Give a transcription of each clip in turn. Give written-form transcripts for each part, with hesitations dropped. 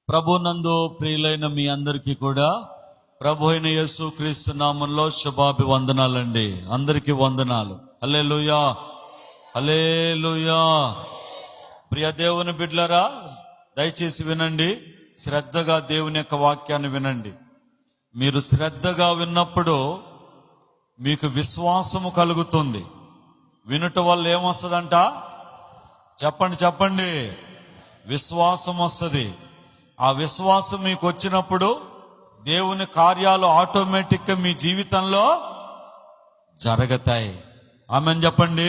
ప్రభునందు ప్రియులైన మీ అందరికీ కూడా ప్రభు అయిన యేసు క్రీస్తు నామంలో శుభాభివందనాలండి. అందరికీ వందనాలు. హల్లెలూయా, హల్లెలూయా. ప్రియ దేవుని బిడ్డలారా, దయచేసి వినండి, శ్రద్ధగా దేవుని యొక్క వాక్యాన్ని వినండి. మీరు శ్రద్ధగా విన్నప్పుడు మీకు విశ్వాసము కలుగుతుంది. వినుట వల్ల ఏమొస్తుందంట? చెప్పండి. విశ్వాసం వస్తుంది. ఆ విశ్వాసం మీకు వచ్చినప్పుడు దేవుని కార్యాలు ఆటోమేటిక్గా మీ జీవితంలో జరుగుతాయి. ఆమేన్ చెప్పండి.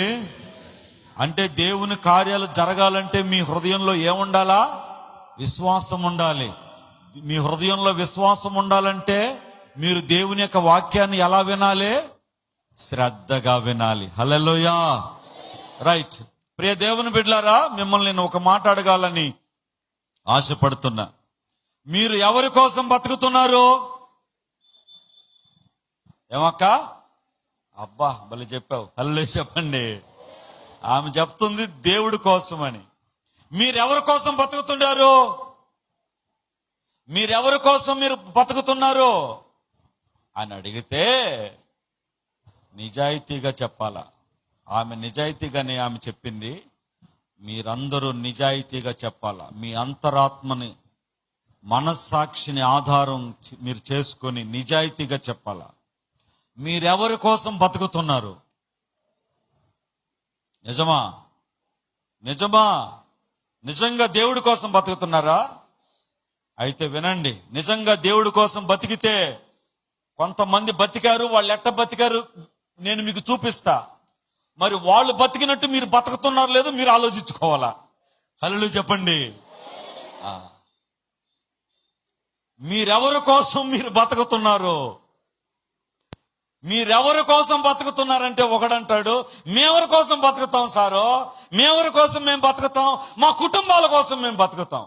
అంటే దేవుని కార్యాలు జరగాలంటే మీ హృదయంలో ఏముండాలా? విశ్వాసం ఉండాలి. మీ హృదయంలో విశ్వాసం ఉండాలంటే మీరు దేవుని యొక్క వాక్యాన్ని ఎలా వినాలి? శ్రద్ధగా వినాలి. హల్లెలూయా. రైట్. ప్రియ దేవుని బిడ్డలారా, మిమ్మల్ని నేను ఒక మాట అడగాలని ఆశపడుతున్నా. మీరు ఎవరి కోసం బతుకుతున్నారు? ఏమక్క? అబ్బా భలే చెప్పావు. హల్లెలూయా చెప్పండి. ఆమె చెప్తుంది దేవుడి కోసం అని. మీరెవరి కోసం బతుకుతున్నారు? మీరెవరి కోసం మీరు బతుకుతున్నారు అని అడిగితే నిజాయితీగా చెప్పాలా. ఆమె నిజాయితీగానే ఆమె చెప్పింది. మీరందరూ నిజాయితీగా చెప్పాలా. మీ అంతరాత్మని, మనస్సాక్షిని ఆధారం మీరు చేసుకొని నిజాయితీగా చెప్పాలా. మీరెవరి కోసం బతుకుతున్నారు? నిజమా? నిజంగా దేవుడి కోసం బతుకుతున్నారా? అయితే వినండి, నిజంగా దేవుడి కోసం బతికితే కొంతమంది బతికారు. వాళ్ళు ఎట్ట బతికారు నేను మీకు చూపిస్తా. మరి వాళ్ళు బతికినట్టు మీరు బతుకుతున్నారు లేదో మీరు ఆలోచించుకోవాలా. హల్లెలూయా చెప్పండి. మీరెవరి కోసం మీరు బతుకుతున్నారు? మీరెవరి కోసం బతుకుతున్నారంటే ఒకడంటాడు, మేమెవరి కోసం బతుకుతాం సారో, మేమెవరి కోసం మేము బతుకుతాం, మా కుటుంబాల కోసం మేము బతుకుతాం,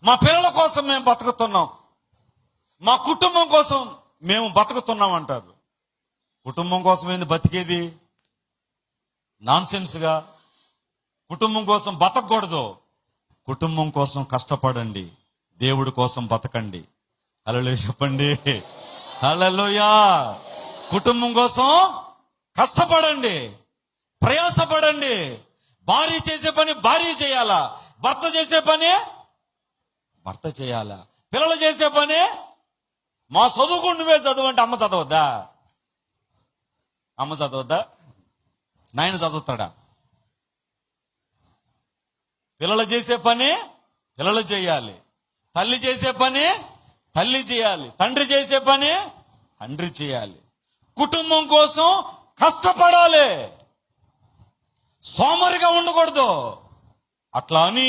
మా పిల్లల కోసం మేము బతుకుతున్నాం, మా కుటుంబం కోసం మేము బతుకుతున్నాం అంటారు. కుటుంబం కోసం ఏంది బతికేది? నాన్సెన్స్గా. కుటుంబం కోసం బతకూడదు. కుటుంబం కోసం కష్టపడండి, దేవుడి కోసం బతకండి. హల్లెలూయా చెప్పండి. హల్లెలూయా. కుటుంబం కోసం కష్టపడండి, ప్రయాసపడండి. భార్య చేసే పని భార్య చేయాలా, భర్త చేసే పని భర్త చేయాలా, పిల్లలు చేసే పని మా చదువుకు నువ్వే చదువంటే అమ్మ చదవద్దా? అమ్మ చదవద్దా? నాయన చదువుతాడా? పిల్లలు చేసే పని పిల్లలు చేయాలి, తల్లి చేసే పని తల్లి చేయాలి, తండ్రి చేసే పని తండ్రి చేయాలి. కుటుంబం కోసం కష్టపడాలి, సోమరిగా ఉండకూడదు. అట్లా అని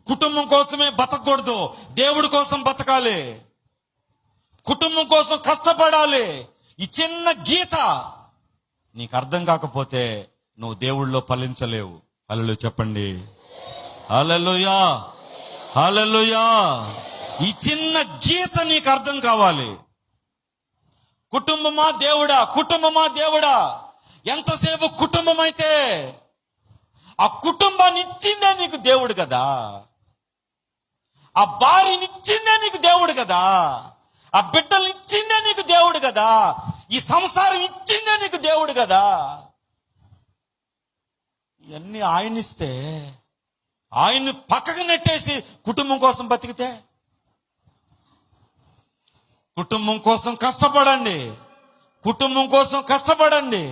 కుటుంబం కోసమే బతకూడదు, దేవుడి కోసం బతకాలి, కుటుంబం కోసం కష్టపడాలి. ఈ చిన్న గీత నీకు అర్థం కాకపోతే నువ్వు దేవుళ్ళలో ఫలించలేవు. హల్లెలూయా చెప్పండి. హల్లెలూయా, హల్లెలూయా. ఈ చిన్న గీత నీకు అర్థం కావాలి. కుటుంబమా దేవుడా, కుటుంబమా దేవుడా. ఎంతసేపు కుటుంబం అయితే ఆ కుటుంబాన్ని ఇచ్చిందే నీకు దేవుడు కదా, ఆ భార్యని ఇచ్చిందే నీకు దేవుడు కదా, ఆ బిడ్డలు ఇచ్చిందే నీకు దేవుడు కదా, ఈ సంసారం ఇచ్చిందే నీకు దేవుడు కదా. ఇవన్నీ ఆయన ఇస్తే ఆయన్ని పక్కకు నెట్టేసి కుటుంబం కోసం బతికితే, కుటుంబం కోసం కష్టపడండి, కుటుంబం కోసం కష్టపడండి,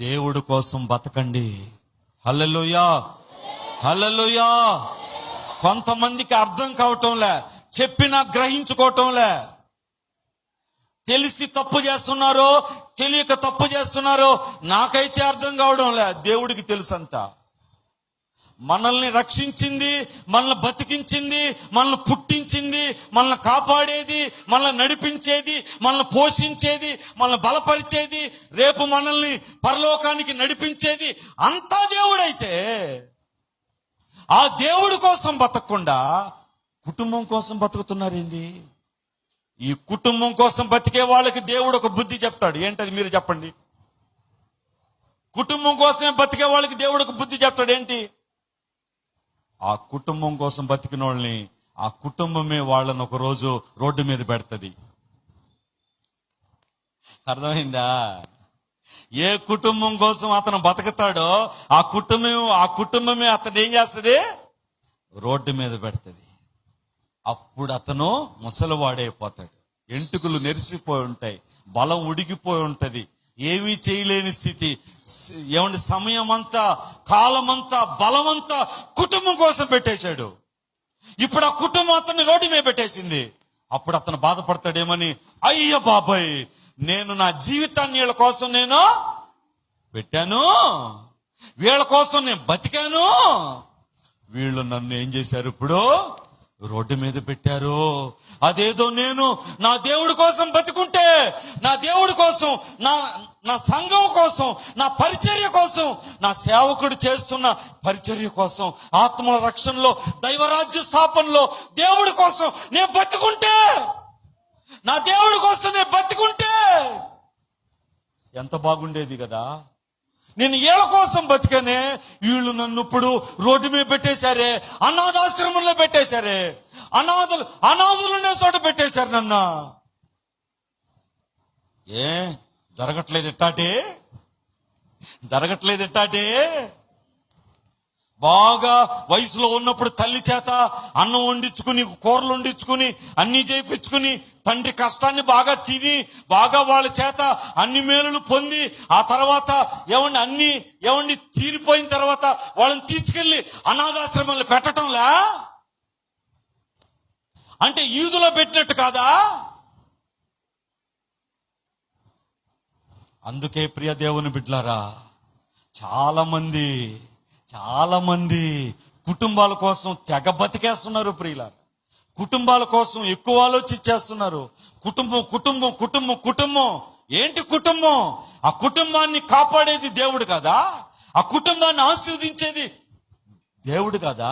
దేవుడి కోసం బతకండి. హల్లెలూయా, హల్లెలూయా. కొంతమందికి అర్థం కావటంలే, చెప్పినా గ్రహించుకోవటంలే. తెలిసి తప్పు చేస్తున్నారో తెలియక తప్పు చేస్తున్నారో నాకైతే అర్థం కావడంలే. దేవుడికి తెలుసంతా. మనల్ని రక్షించింది, మనల్ని బతికించింది, మనల్ని పుట్టించింది, మనల్ని కాపాడేది, మనల్ని నడిపించేది, మనల్ని పోషించేది, మనల్ని బలపరిచేది, రేపు మనల్ని పరలోకానికి నడిపించేది అంతా దేవుడైతే ఆ దేవుడి కోసం బతకకుండా కుటుంబం కోసం బతుకుతున్నారేంది? ఈ కుటుంబం కోసం బతికే వాళ్ళకి దేవుడు ఒక బుద్ధి చెప్తాడు. ఏంటది మీరు చెప్పండి. కుటుంబం కోసమే బతికే వాళ్ళకి దేవుడు ఒక బుద్ధి చెప్తాడు. ఏంటి? ఆ కుటుంబం కోసం బతికిన వాళ్ళని ఆ కుటుంబమే వాళ్ళను ఒక రోజు రోడ్డు మీద పెడుతుంది. అర్థమైందా? ఏ కుటుంబం కోసం అతను బతుకుతాడో ఆ కుటుంబమే అతను ఏం చేస్తుంది? రోడ్డు మీద పెడుతుంది. అప్పుడు అతను ముసలివాడైపోతాడు. ఎంటుకలు నెరిసిపోయి ఉంటాయి, బలం ఉడికిపోయి ఉంటది, ఏమీ చేయలేని స్థితి. ఏమంటే సమయం అంతా, కాలమంతా, బలమంతా కుటుంబం కోసం పెట్టేశాడు. ఇప్పుడు ఆ కుటుంబం అతన్ని రోడ్డు మీద పెట్టేసింది. అప్పుడు అతను బాధపడతాడేమని, అయ్య బాబాయ్, నేను నా జీవితాన్ని వీళ్ళ కోసం నేను పెట్టాను, వీళ్ళ కోసం నేను బతికాను, వీళ్ళు నన్ను ఏం చేశారు? ఇప్పుడు రోడ్డు మీద పెట్టారు. అదేదో నేను నా దేవుడి కోసం బతుకుంటే, నా దేవుడి కోసం, నా సంఘం కోసం, నా పరిచర్య కోసం, నా సేవకుడు చేస్తున్న పరిచర్య కోసం, ఆత్మల రక్షణలో, దైవరాజ్య స్థాపనలో దేవుడి కోసం నేను బతుకుంటే, నా దేవుడి కోసం నేను బతుకుంటే ఎంత బాగుండేది కదా. నేను ఏళ్ళ కోసం బతికనే, వీళ్ళు నన్ను ఇప్పుడు రోడ్డు మీద పెట్టేశారే, అనాథాశ్రమంలో పెట్టేశారే, అనాథులుండే చోట పెట్టేశారు నన్ను. జరగట్లేదు ఎట్టాటే. బాగా వయసులో ఉన్నప్పుడు తల్లి చేత అన్నం వండించుకుని, కూరలు వండించుకుని, అన్ని చేయించుకుని, తండ్రి కష్టాన్ని బాగా తిని, బాగా వాళ్ళ చేత అన్ని మేలులు పొంది, ఆ తర్వాత ఏమండి తీరిపోయిన తర్వాత వాళ్ళని తీసుకెళ్లి అనాథాశ్రమంలో పెట్టడంలా అంటే ఈదులో పెట్టినట్టు కాదా? అందుకే ప్రియ దేవుని బిడ్డలారా, చాలా మంది కుటుంబాల కోసం తెగ బతికేస్తున్నారు ప్రియులారా. కుటుంబాల కోసం ఎక్కువ ఆలోచించేస్తున్నారు. కుటుంబం ఏంటి కుటుంబం? ఆ కుటుంబాన్ని కాపాడేది దేవుడు కదా, ఆ కుటుంబాన్ని ఆశీర్వదించేది దేవుడు కదా,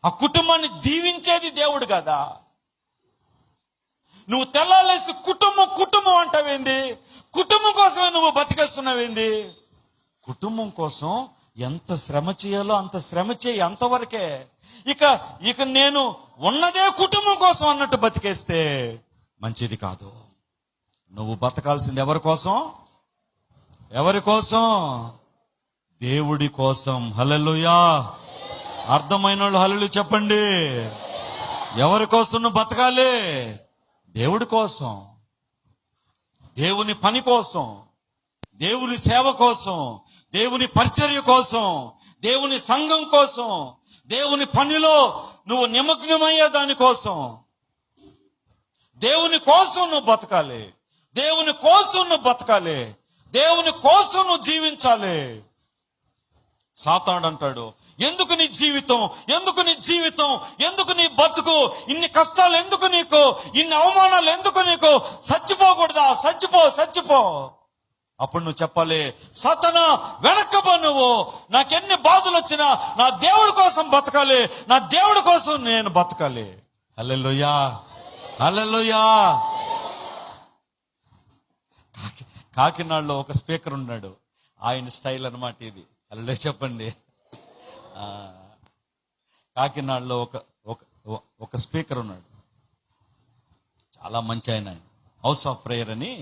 ఆ కుటుంబాన్ని దీవించేది దేవుడు కదా. నువ్వు తెల్లాలేసి కుటుంబం అంటావేంది? కుటుంబం కోసమే నువ్వు బతికేస్తున్నావేంది? కుటుంబం కోసం ఎంత శ్రమ చేయాలో అంత శ్రమ చేయి, అంతవరకే. ఇక నేను ఉన్నదే కుటుంబం కోసం అన్నట్టు బతికేస్తే మంచిది కాదు. నువ్వు బతకాల్సింది ఎవరి కోసం? దేవుడి కోసం. హల్లెలూయా. అర్థమైన వాళ్ళు హల్లెలూయా చెప్పండి. ఎవరి కోసం నువ్వు బతకాలి? దేవుడి కోసం, దేవుని పని కోసం, దేవుని సేవ కోసం, దేవుని పరిచర్య కోసం, దేవుని సంఘం కోసం, దేవుని పనిలో నువ్వు నిమగ్నమయ్యే దానికోసం, దేవుని కోసం నువ్వు బతకాలి, దేవుని కోసం నువ్వు జీవించాలి. సాతానుడు అంటాడు, ఎందుకు నీ జీవితం, ఎందుకు నీ బతుకు, ఇన్ని కష్టాలు ఎందుకు నీకు, ఇన్ని అవమానాలు ఎందుకు నీకు, చచ్చిపోకూడదా? చచ్చిపో. అప్పుడు నువ్వు చెప్పాలి, సాతానా వెనక్కబో, నువ్వు నాకెన్ని బాధలు వచ్చినా నా దేవుడి కోసం బతకాలి, నా దేవుడి కోసం నేను బతకాలి. హల్లెలూయా. కాకినాడలో ఒక స్పీకర్ ఉన్నాడు, ఆయన స్టైల్ అన్నమాట ఇది. హల్లెలూయా చెప్పండి. కాకినాడలో ఒక స్పీకర్ ఉన్నాడు, చాలా మంచి ఆయన, హౌస్ ఆఫ్ ప్రేయర్ అని.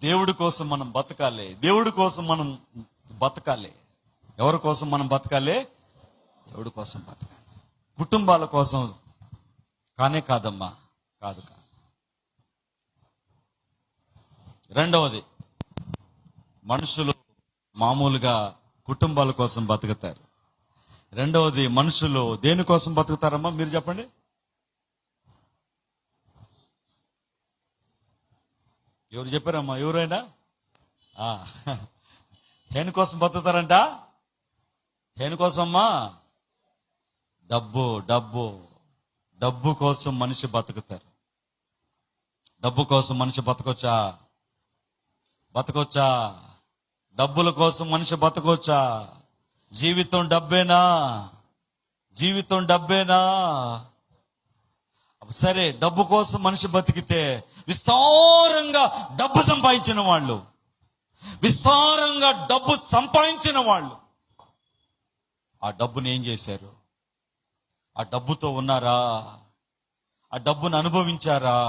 దేవుడి కోసం మనం బతకాలి, ఎవరి కోసం మనం బతకాలి? దేవుడి కోసం బతకాలి. కుటుంబాల కోసం కాదమ్మా, కాదు. రెండవది, మనుషులు మామూలుగా కుటుంబాల కోసం బతుకుతారు. రెండవది, మనుషులు దేనికోసం బతుకుతారమ్మా? మీరు చెప్పండి. ఎవరు చెప్పారమ్మా? ఎవరైనా దేనికోసం బతుకుతారంట? దేనికోసమ్మా? డబ్బు కోసం మనిషి బతుకుతారు. డబ్బు కోసం మనిషి బతకొచ్చా? డబ్బుల కోసం మనిషి బతకొచ్చా? జీవితం డబ్బేనా? సరే, డబ్బు కోసం మనిషి బతికితే విస్తారంగా డబ్బు సంపాదించిన వాళ్ళు, విస్తారంగా డబ్బు సంపాదించిన వాళ్ళు ఆ డబ్బుని ఏం చేశారు? ఆ డబ్బుతో ఉన్నారా? ఆ డబ్బును అనుభవించారా?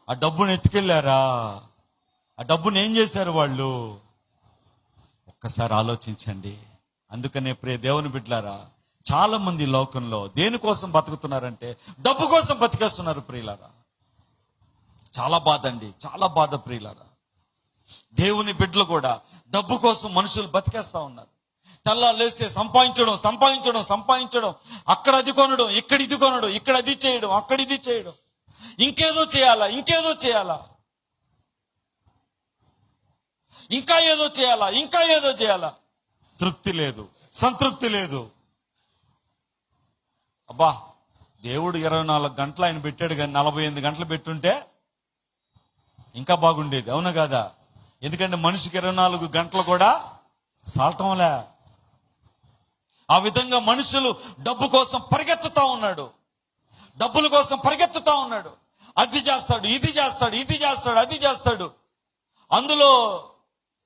ఆ డబ్బును ఎత్తుకెళ్ళారా? ఆ డబ్బును ఏం చేశారు వాళ్ళు? ఒక్కసారి ఆలోచించండి. అందుకనే ప్రియ దేవుని బిడ్డలారా, చాలా మంది లోకంలో దేనికోసం బతుకుతున్నారంటే డబ్బు కోసం బతికేస్తున్నారు ప్రియులారా. చాలా బాధ అండి, చాలా బాధ ప్రియులారా. దేవుని బిడ్డలు కూడా డబ్బు కోసం మనుషులు బతికేస్తా ఉన్నారు. తెల్లా లేస్తే సంపాదించడం సంపాదించడం సంపాదించడం, అక్కడ అది కొనడం, ఇక్కడ ఇది కొనడం, ఇక్కడ అది చేయడం, అక్కడ ఇది చేయడం, ఇంకేదో చేయాలా, ఇంకేదో చేయాలా, ఇంకా ఏదో చేయాలా, ఇంకా ఏదో చేయాలా. తృప్తి లేదు, సంతృప్తి లేదు. అబ్బా, దేవుడు 24 గంటలు ఆయన పెట్టాడు కానీ 48 గంటలు పెట్టుంటే ఇంకా బాగుండేది, అవునా కాదా? ఎందుకంటే మనిషికి 24 గంటలు కూడా సాల్టంలే. ఆ విధంగా మనుషులు డబ్బు కోసం పరిగెత్తుతా ఉన్నాడు, డబ్బుల కోసం పరిగెత్తుతా ఉన్నాడు. అది చేస్తాడు, ఇది చేస్తాడు, ఇది చేస్తాడు, అది చేస్తాడు, అందులో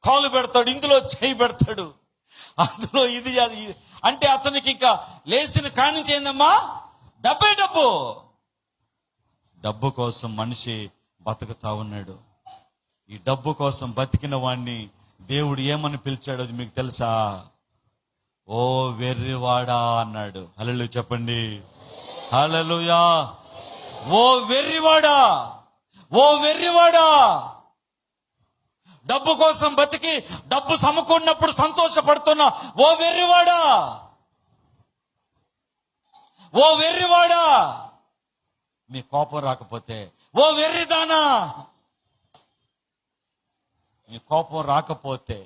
కాలు పెడతాడు, ఇందులో చేయి పెడతాడు, అందులో ఇది అంటే అతనికి ఇంకా లేచిన కానించి ఏందమ్మా? డబ్బే డబ్బు. డబ్బు కోసం మనిషి బతుకుతా ఉన్నాడు. ఈ డబ్బు కోసం బతికిన వాణ్ణి దేవుడు ఏమని పిలిచాడో మీకు తెలుసా? ఓ వెర్రివాడా అన్నాడు. హల్లెలూయా చెప్పండి, హల్లెలూయా. ఓ వెర్రివాడా, ఓ వెర్రివాడా. డబ్బు కోసం బతికి డబ్బు సమకూడినప్పుడు సంతోషపడుతున్నా ఓ వెర్రివాడా, ఓ వెర్రివాడా. మీ కోపం రాకపోతే ఓ వెర్రిదానా, మీ కోపం రాకపోతే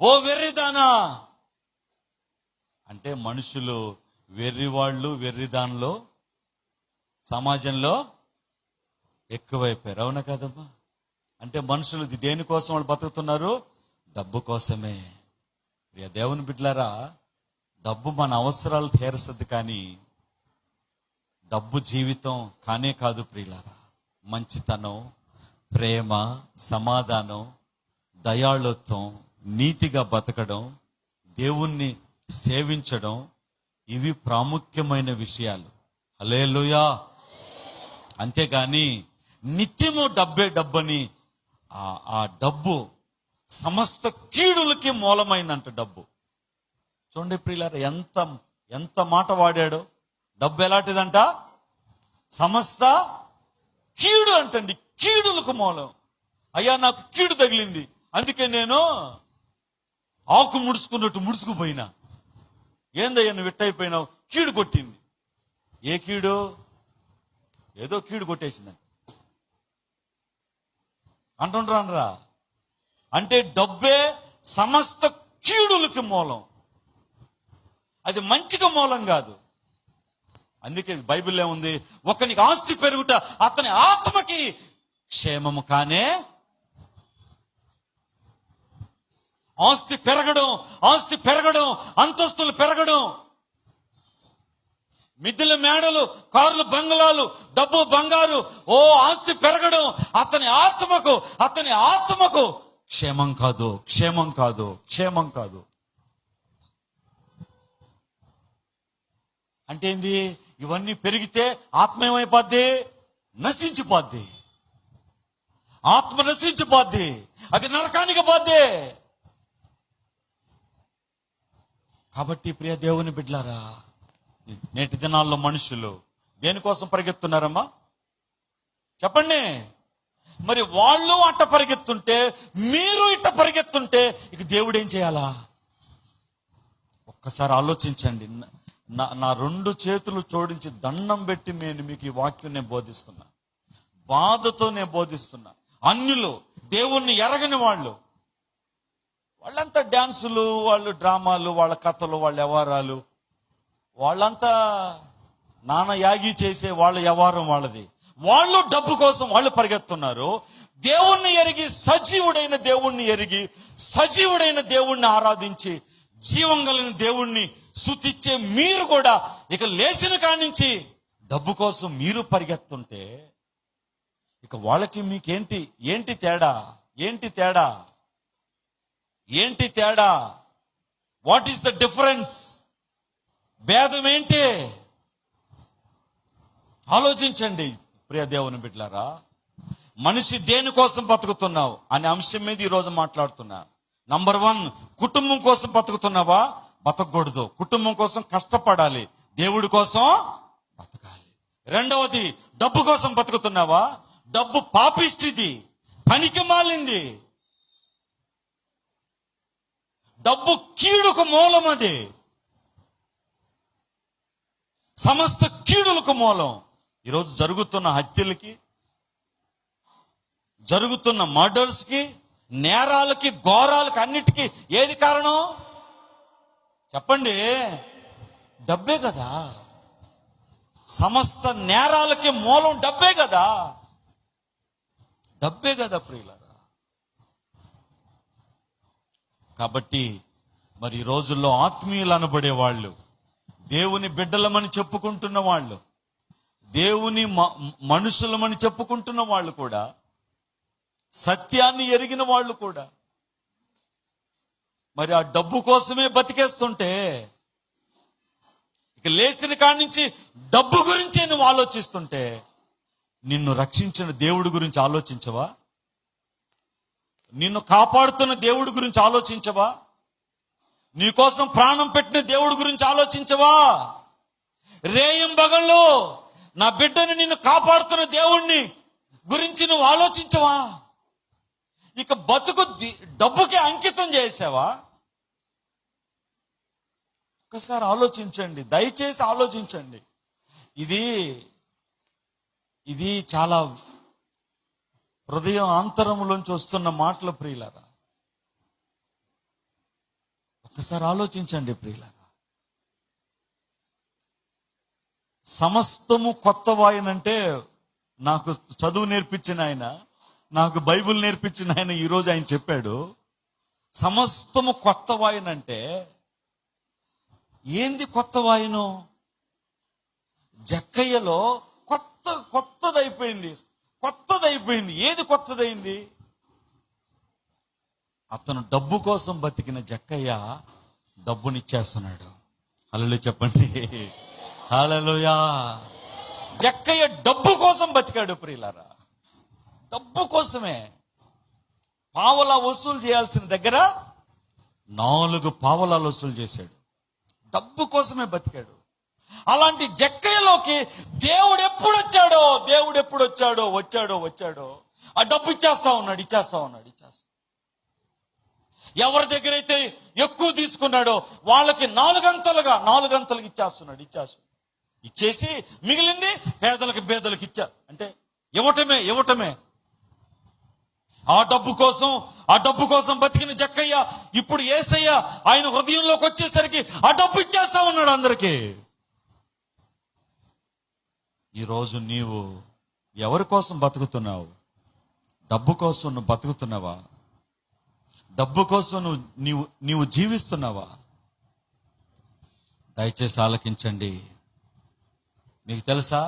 ఓ వెర్రిదానా. అంటే మనుషులు వెర్రివాళ్ళు, వెర్రిదాన్లో సమాజంలో ఎక్కువైపోయారు, అవునా కదమ్మా? అంటే మనుషులు దేనికోసం వాళ్ళు బతుకుతున్నారు? డబ్బు కోసమే. ప్రియ దేవుని బిడ్డలారా, డబ్బు మన అవసరాలు తీరుస్తుంది కానీ డబ్బు జీవితం కానే కాదు ప్రియులారా. మంచితనం, ప్రేమ, సమాధానం, దయాళుత్వం, నీతిగా బతకడం, దేవుణ్ణి సేవించడం, ఇవి ప్రాముఖ్యమైన విషయాలు. హల్లెలూయా. అంతేగాని నిత్యము డబ్బే డబ్బని, ఆ డబ్బు సమస్త కీడులకి మూలమైందంట డబ్బు. చూడండి ప్రియులారా, ఎంత మాట వాడాడో. డబ్బు ఎలాంటిదంట? సమస్త కీడు అంటండి, కీడులకు మూలం. అయ్యా నాకు కీడు తగిలింది, అందుకే నేను ఆకు ముడుచుకున్నట్టు ముడుచుకుపోయినా. ఏందయ్యా నువ్వు విట్టయిపోయినావు? కీడు కొట్టింది. ఏ కీడు? ఏదో కీడు కొట్టేసిందండి అంటుండ్రా. అంటే డబ్బే సమస్త కీడులకి మూలం, అది మంచిగా మూలం కాదు. అందుకే బైబిల్లో ఏముంది? ఒకనికి ఆస్తి పెరుగుట అతని ఆత్మకి క్షేమము కానే. ఆస్తి పెరగడం, అంతస్తులు పెరగడం, మిద్దెల మేడలు, కార్లు, బంగ్లాలు, డబ్బు, బంగారు, ఓ ఆస్తి పెరగడం అతని ఆత్మకు క్షేమం కాదు, క్షేమం కాదు, క్షేమం కాదు. అంటే ఏంది? ఇవన్నీ పెరిగితే ఆత్మ ఏమైపోద్ది? నశించిపోద్ది. ఆత్మ నశించిపోద్ది, అది నరకానికి పోద్ది. కాబట్టి ప్రియ దేవుని బిడ్డలారా, నేటి దినాల్లో మనుషులు దేనికోసం పరిగెత్తున్నారమ్మా? చెప్పండి. మరి వాళ్ళు అట్ట పరిగెత్తుంటే, మీరు ఇట్ట పరిగెత్తుంటే ఇక దేవుడు ఏం చేయాలా? ఒక్కసారి ఆలోచించండి. నా 2 చేతులు జోడించి దండం పెట్టి నేను మీకు ఈ వాక్యం నేను బోధిస్తున్నా, బాధతో నేను బోధిస్తున్నా. అన్యులు, దేవుణ్ణి ఎరగని వాళ్ళంతా డ్యాన్సులు, వాళ్ళు డ్రామాలు, వాళ్ళ కథలు, వాళ్ళ వ్యవహారాలు, వాళ్ళంతా నాన్న యాగి చేసే వాళ్ళ వ్యవహారం వాళ్ళది. వాళ్ళు డబ్బు కోసం వాళ్ళు పరిగెత్తున్నారు. దేవుణ్ణి ఎరిగి, సజీవుడైన దేవుణ్ణి ఆరాధించి, జీవం కలిగిన దేవుణ్ణి స్తుతించే మీరు కూడా ఇక లేచిన కానించి డబ్బు కోసం మీరు పరిగెత్తుంటే ఇక వాళ్ళకి మీకేంటి తేడా? ఏంటి తేడా? What is the difference? భేదం ఏంటి? ఆలోచించండి ప్రియ దేవుని బిడ్డలారా. మనిషి దేనికోసం బతుకుతున్నావు అనే అంశం మీద ఈరోజు మాట్లాడుతున్నా. నంబర్ 1, కుటుంబం కోసం బతుకుతున్నావా? బతకూడదు. కుటుంబం కోసం కష్టపడాలి, దేవుడి కోసం బతకాలి. రెండవది, డబ్బు కోసం బతుకుతున్నావా? డబ్బు పాపిష్టిది, పనికి మాలింది. డబ్బు కీడుకు మూలం, అది సమస్త కీడులకు మూలం. ఈరోజు జరుగుతున్న హత్యలకి, జరుగుతున్న మర్డర్స్కి, నేరాలకి, ఘోరాలకి, అన్నిటికీ ఏది కారణం చెప్పండి? డబ్బే కదా. సమస్త నేరాలకి మూలం డబ్బే కదా. డబ్బే కదా ప్రియులారా. కాబట్టి మరి ఈ రోజుల్లో ఆత్మీయులు అనబడే వాళ్ళు, దేవుని బిడ్డలమని చెప్పుకుంటున్న వాళ్ళు, దేవుని మనుషులమని చెప్పుకుంటున్న వాళ్ళు కూడా, సత్యాన్ని ఎరిగిన వాళ్ళు కూడా మరి ఆ డబ్బు కోసమే బతికేస్తుంటే, ఇక లేచిన కాడి నుంచి డబ్బు గురించే నువ్వు ఆలోచిస్తుంటే, నిన్ను రక్షించిన దేవుడి గురించి ఆలోచించవా? నిన్ను కాపాడుతున్న దేవుడి గురించి ఆలోచించవా? నీకోసం ప్రాణం పెట్టిన దేవుడి గురించి ఆలోచించవా? రేయింబగళ్ళు నా బిడ్డని నిన్ను కాపాడుతున్న దేవుణ్ణి గురించి నువ్వు ఆలోచించవా? ఇక బతుకు డబ్బుకి అంకితం చేసావా? ఒక్కసారి ఆలోచించండి, దయచేసి ఆలోచించండి. ఇది చాలా హృదయం ఆంతరములోంచి వస్తున్న మాటలు ప్రియులారా. ఒక్కసారి ఆలోచించండి ప్రియులారా. సమస్తము కొత్తవాయనంటే, నాకు చదువు నేర్పించిన ఆయన, నాకు బైబిల్ నేర్పించిన ఆయన ఈరోజు ఆయన చెప్పాడు, సమస్తము కొత్తవాయనంటే ఏంది కొత్తవాయను? జక్కయ్యలో కొత్తదైపోయింది. ఏది కొత్తదైంది? అతను డబ్బు కోసం బతికిన జక్కయ్య డబ్బునిచ్చేస్తున్నాడు. హల్లెలూయా చెప్పండి, హల్లెలూయా. జక్కయ్య డబ్బు కోసం బతికాడు ప్రియులారా. డబ్బు కోసమే పావలా వసూలు చేయాల్సిన దగ్గర 4 పావలాలు వసూలు చేశాడు. డబ్బు కోసమే బతికాడు. అలాంటి జక్కయ్యలోకి దేవుడు ఎప్పుడు వచ్చాడో ఆ డబ్బు ఇచ్చేస్తా ఉన్నాడు. ఎవరి దగ్గర అయితే ఎక్కువ తీసుకున్నాడో వాళ్ళకి 4 అంతలుగా ఇచ్చేస్తున్నాడు. ఇచ్చేసి మిగిలింది పేదలకు అంటే ఇవ్వటమే. ఆ డబ్బు కోసం బతికిన జక్కయ్య ఇప్పుడు యేసయ్య ఆయన హృదయంలోకి వచ్చేసరికి ఆ డబ్బు ఇచ్చేస్తా ఉన్నాడు అందరికీ. ఈరోజు నీవు ఎవరి కోసం బతుకుతున్నావు? డబ్బు కోసం నువ్వు బతుకుతున్నావా? డబ్బు కోసం నీవు జీవిస్తున్నావా? దయచేసి ఆలకించండి. మీకు తెలుసా,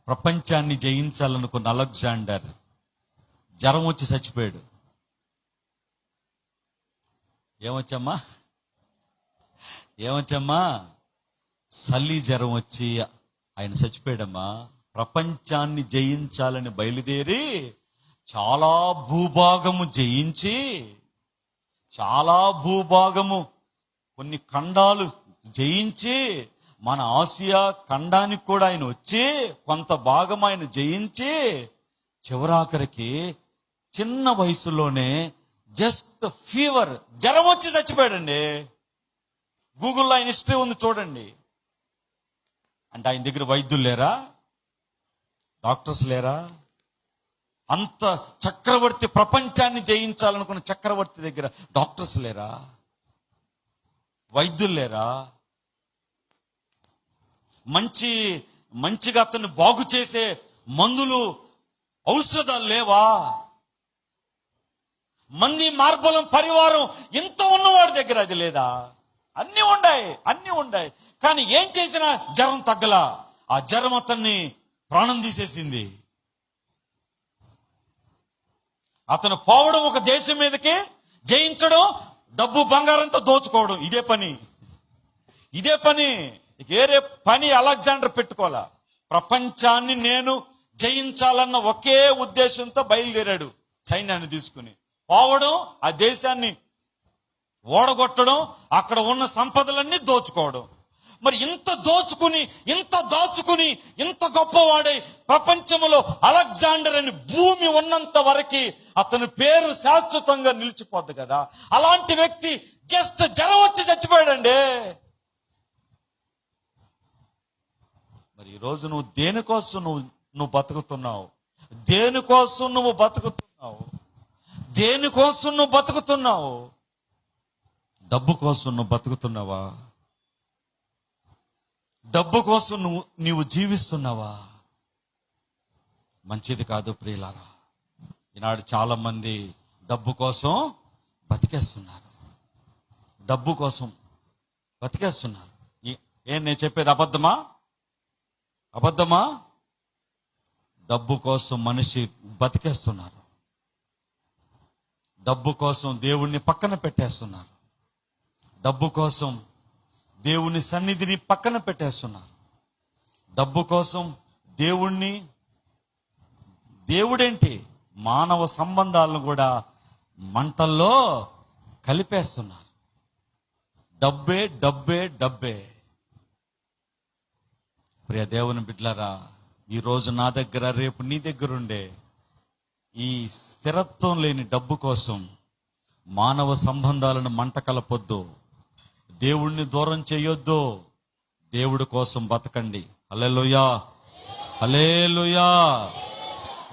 ప్రపంచాన్ని జయించాలనుకున్న అలెగ్జాండర్ జ్వరం వచ్చి చచ్చిపోయాడు. ఏమొచ్చమ్మా? సల్లి జ్వరం వచ్చి ఆయన చచ్చిపోయాడమ్మా. ప్రపంచాన్ని జయించాలని బయలుదేరి చాలా భూభాగము జయించి, కొన్ని ఖండాలు జయించి, మన ఆసియా ఖండానికి కూడా ఆయన వచ్చి కొంత భాగం ఆయన జయించి, చివరాఖరికి చిన్న వయసులోనే జస్ట్ ఫీవర్, జ్వరం వచ్చి చచ్చిపోయాడండి. గూగుల్లో ఆయన హిస్టరీ ఉంది చూడండి. అంటే ఆయన దగ్గర వైద్యులు లేరా? డాక్టర్స్ లేరా? అంత చక్రవర్తి, ప్రపంచాన్ని జయించాలనుకున్న చక్రవర్తి దగ్గర డాక్టర్స్ లేరా? వైద్యులు లేరా? మంచిగా అతన్ని బాగు చేసే మందులు, ఔషధాలు లేవా? మంది మార్బలం పరివారం ఇంత ఉన్నవాడి దగ్గర అది లేదా? అన్నీ ఉన్నాయి. కానీ ఏం చేసినా జ్వరం తగ్గలా. ఆ జ్వరం అతన్ని ప్రాణం తీసేసింది. అతను పోవడం ఒక దేశం మీదకి, జయించడం, డబ్బు బంగారంతో దోచుకోవడం, ఇదే పని. వేరే పని అలెగ్జాండర్ పెట్టుకోవాలా. ప్రపంచాన్ని నేను జయించాలన్న ఒకే ఉద్దేశంతో బయలుదేరాడు సైన్యాన్ని తీసుకుని. పోవడం, ఆ దేశాన్ని ఓడగొట్టడం, అక్కడ ఉన్న సంపదలన్నీ దోచుకోవడం. మరి ఇంత దాచుకుని ఇంత గొప్పవాడై ప్రపంచంలో అలెగ్జాండర్ అని భూమి ఉన్నంత వరకు అతని పేరు శాశ్వతంగా నిలిచిపోద్ది కదా. అలాంటి వ్యక్తి జస్ట్ జ్వరం వచ్చి చచ్చిపోయాడండి. మరి ఈరోజు నువ్వు దేనికోసం నువ్వు బతుకుతున్నావు? దేనికోసం నువ్వు బతుకుతున్నావు? డబ్బు కోసం నువ్వు బతుకుతున్నావా? డబ్బు కోసం నీవు జీవిస్తున్నావా? మంచిది కాదు ప్రియులారా. ఈనాడు చాలా మంది డబ్బు కోసం బతికేస్తున్నారు. నేను చెప్పేది అబద్ధమా? డబ్బు కోసం మనిషి బతికేస్తున్నారు. డబ్బు కోసం దేవుణ్ణి పక్కన పెట్టేస్తున్నారు. డబ్బు కోసం దేవుని సన్నిధిని పక్కన పెట్టేస్తున్నారు. డబ్బు కోసం దేవుడేంటి మానవ సంబంధాలను కూడా మంటల్లో కలిపేస్తున్నారు. డబ్బే. ప్రియ దేవుని బిడ్డలారా, ఈరోజు నా దగ్గర, రేపు నీ దగ్గర ఉండే ఈ స్థిరత్వం లేని డబ్బు కోసం మానవ సంబంధాలను మంట కలపొద్దు. దేవుణ్ణి దూరం చేయొద్దు. దేవుడి కోసం బతకండి. హల్లెలూయా.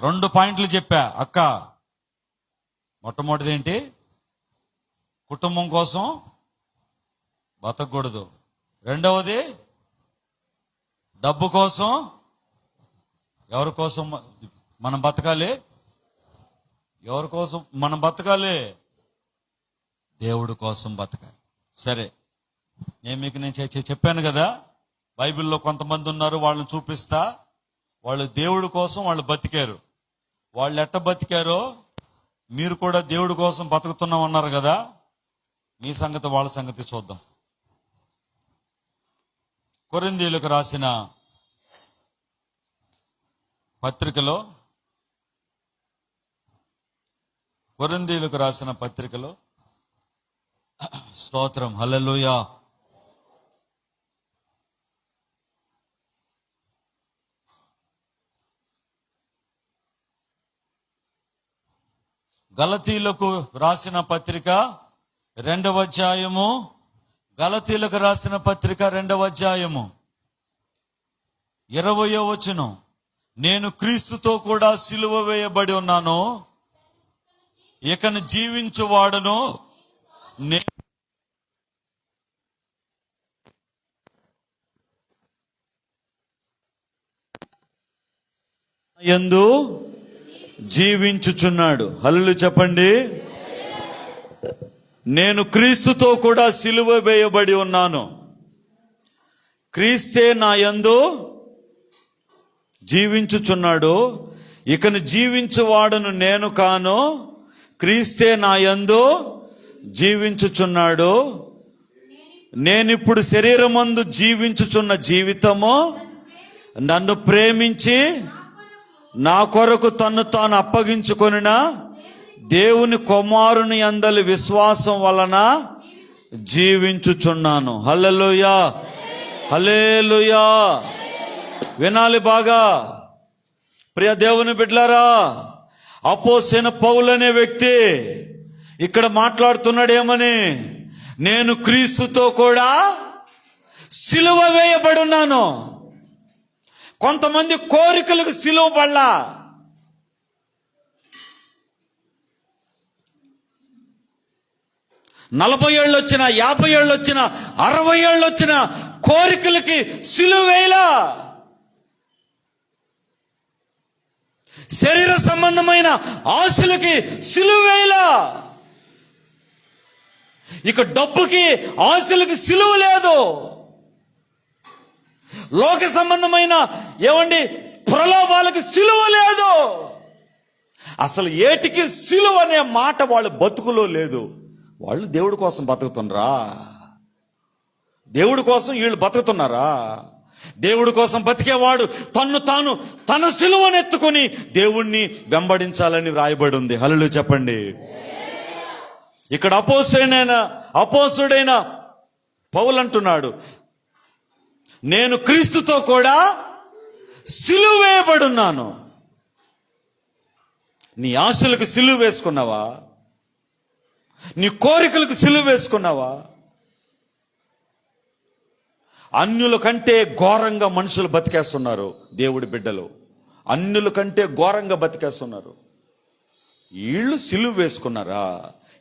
2 పాయింట్లు చెప్పా అక్క. మొట్టమొదటిది ఏంటి? కుటుంబం కోసం బతకూడదు. రెండవది డబ్బు కోసం. ఎవరి కోసం మనం బతకాలి? దేవుడి కోసం బతకాలి. సరే, నేను చెప్పాను కదా, బైబిల్లో కొంతమంది ఉన్నారు, వాళ్ళని చూపిస్తా. వాళ్ళు దేవుడి కోసం వాళ్ళు బతికారు. వాళ్ళు ఎట్ట బతికారో మీరు కూడా దేవుడి కోసం బతుకుతున్నాం అన్నారు కదా. మీ సంగతి వాళ్ళ సంగతి చూద్దాం. కొరింథీయులకు రాసిన పత్రికలో స్తోత్రం, హల్లెలూయా. గలతీయులకు రాసిన పత్రిక 2వ అధ్యాయము, 20వ వచనం. నేను క్రీస్తుతో కూడా సిలువ వేయబడి ఉన్నాను, ఇకను జీవించువాడును యందు జీవించుచున్నాడు. హల్లెలూయా చెప్పండి. నేను క్రీస్తుతో కూడా సిలువ వేయబడి ఉన్నాను, క్రీస్తే నా యందు జీవించుచున్నాడు, ఇకను జీవించువాడును నేను కాను, క్రీస్తే నా యందు జీవించుచున్నాడు. నేనిప్పుడు శరీరమందు జీవించుచున్న జీవితము నన్ను ప్రేమించి నా కొరకు తన్ను తాను అప్పగించుకొనిన దేవుని కుమారుని యందలి విశ్వాసం వలన జీవించుచున్నాను. హల్లెలూయా. వినాలి బాగా ప్రియ దేవుని బిడ్డలారా. అపోస్తలుడైన పౌలు అనే వ్యక్తి ఇక్కడ మాట్లాడుతున్నాడు ఏమని? నేను క్రీస్తుతో కూడా సిలువ వేయబడి ఉన్నాను. కొంతమంది కోరికలకు సిలువ పడలా. నలభై ఏళ్ళు వచ్చిన, 50 ఏళ్ళు వచ్చిన, 60 ఏళ్ళు వచ్చిన కోరికలకి సిలువ వేయలా. శరీర సంబంధమైన ఆశలకి సిలువ వేయలా. ఇక డబ్బుకి ఆశలకి సిలువ లేదు. లోక సంబంధమైన ప్రలోభాలకు సిలువ లేదు. అసలు ఏటికి సిలువ అనే మాట వాళ్ళ బతుకులో లేదు. వాళ్ళు దేవుడి కోసం బతుకుతున్నారా? దేవుడి కోసం వీళ్ళు బతుకుతున్నారా? దేవుడి కోసం బతికేవాడు తన సిలువనెత్తుకొని దేవుణ్ణి వెంబడించాలని వ్రాయబడి ఉంది. హల్లెలూయా చెప్పండి. ఇక్కడ అపోస్తుడైన పౌలు అంటున్నాడు, నేను క్రీస్తుతో కూడా సిలువ వేయబడున్నాను. నీ ఆశలకు సిలువ వేసుకున్నావా? నీ కోరికలకు సిలువ వేసుకున్నావా? అన్యుల కంటే ఘోరంగా మనుషులు బతికేస్తున్నారు. దేవుడి బిడ్డలు అన్యుల కంటే ఘోరంగా బతికేస్తున్నారు. వీళ్ళు సిలువ వేసుకున్నారా?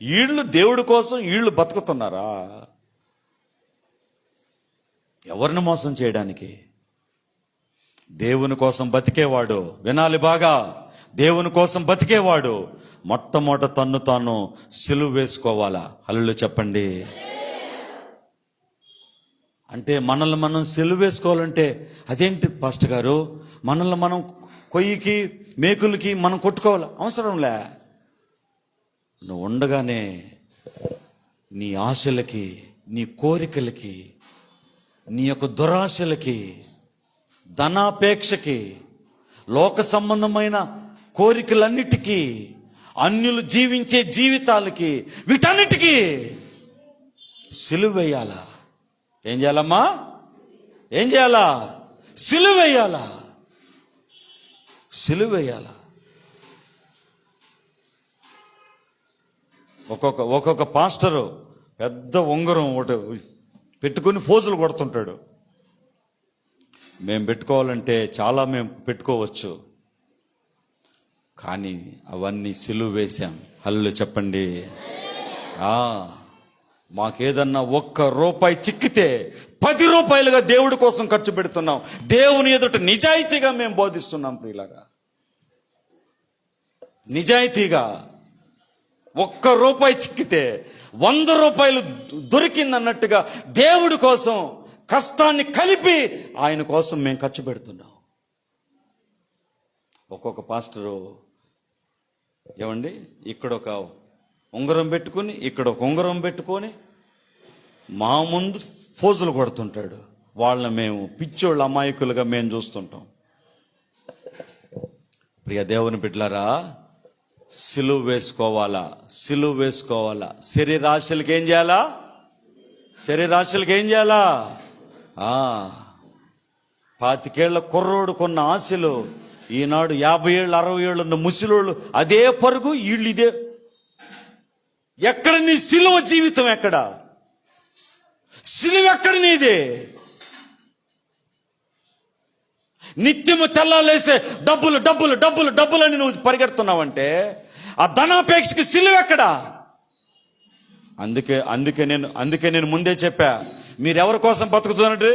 వీళ్ళు దేవుడి కోసం వీళ్ళు బతుకుతున్నారా? ఎవరిని మోసం చేయడానికి? దేవుని కోసం బతికేవాడు, వినాలి బాగా, దేవుని కోసం బతికేవాడు మొట్టమొదట తాను సిలువ వేసుకోవాలా. హల్లెలూయా చెప్పండి. అంటే మనల్ని మనం సిలువ వేసుకోవాలంటే అదేంటి పాస్టర్ గారు, మనల్ని మనం కొయ్యికి మేకులకి మనం కొట్టుకోవాలి అవసరంలే. నువ్వు ఉండగానే నీ ఆశలకి, నీ కోరికలకి, నీ యొక్క దురాశలకి, ధనాపేక్షకి, లోక సంబంధమైన కోరికలన్నిటికీ, అన్యులు జీవించే జీవితాలకి, వీటన్నిటికీ సిలువ వేయాలా. ఏం చేయాలమ్మా? ఏం చేయాలా? సిలువ వేయాలా. సిలువ వేయాలా. ఒక్కొక్క పాస్టరు పెద్ద ఉంగరం ఒకటి పెట్టుకుని ఫోజులు కొడుతుంటాడు. మేము పెట్టుకోవాలంటే చాలా మేము పెట్టుకోవచ్చు, కానీ అవన్నీ సిలువ వేశాం. హల్లెలూయా చెప్పండి. మాకేదన్నా 1 రూపాయి చిక్కితే 10 రూపాయలుగా దేవుడి కోసం ఖర్చు పెడుతున్నాం. దేవుని ఎదుట నిజాయితీగా మేము బోధిస్తున్నాం ప్రియులారా. నిజాయితీగా 1 రూపాయి చిక్కితే 100 రూపాయలు దొరికిందన్నట్టుగా దేవుడి కోసం కష్టాన్ని కలిపి ఆయన కోసం మేము ఖర్చు పెడుతున్నాం. ఒక్కొక్క పాస్టరు ఏమండి, ఇక్కడ ఒక ఉంగరం పెట్టుకుని, ఇక్కడ ఒక ఉంగరం పెట్టుకొని మా ముందు ఫోజులు కొడుతుంటాడు. వాళ్ళని మేము పిచ్చోళ్ళ అమాయకులుగా మేము చూస్తుంటాం. ప్రియ దేవుని బిడ్డలారా, సిలువ వేసుకోవాలా. సిలువ వేసుకోవాలా. శరీరాశలకి ఏం చేయాలా? శరీరాశలకి ఏం చేయాలా? 25 ఏళ్ల కుర్రోడు కొన్న ఆశలు ఈనాడు 50 ఏళ్ళు 60 ఏళ్ళు ఉన్న ముసలోళ్ళు అదే పరుగు, వీళ్ళు ఇదే. ఎక్కడ నీ సిలువ జీవితం? ఎక్కడ సిలువ? ఎక్కడ నీదే? నిత్యము తెల్లాలేసే డబ్బులు డబ్బులు డబ్బులు డబ్బులు అని నువ్వు పరిగెడుతున్నావంటే ఆ ధనాపేక్షకి సిలువ ఎక్కడా? అందుకే నేను ముందే చెప్పా, మీరెవరి కోసం బతుకుతున్నట్టు?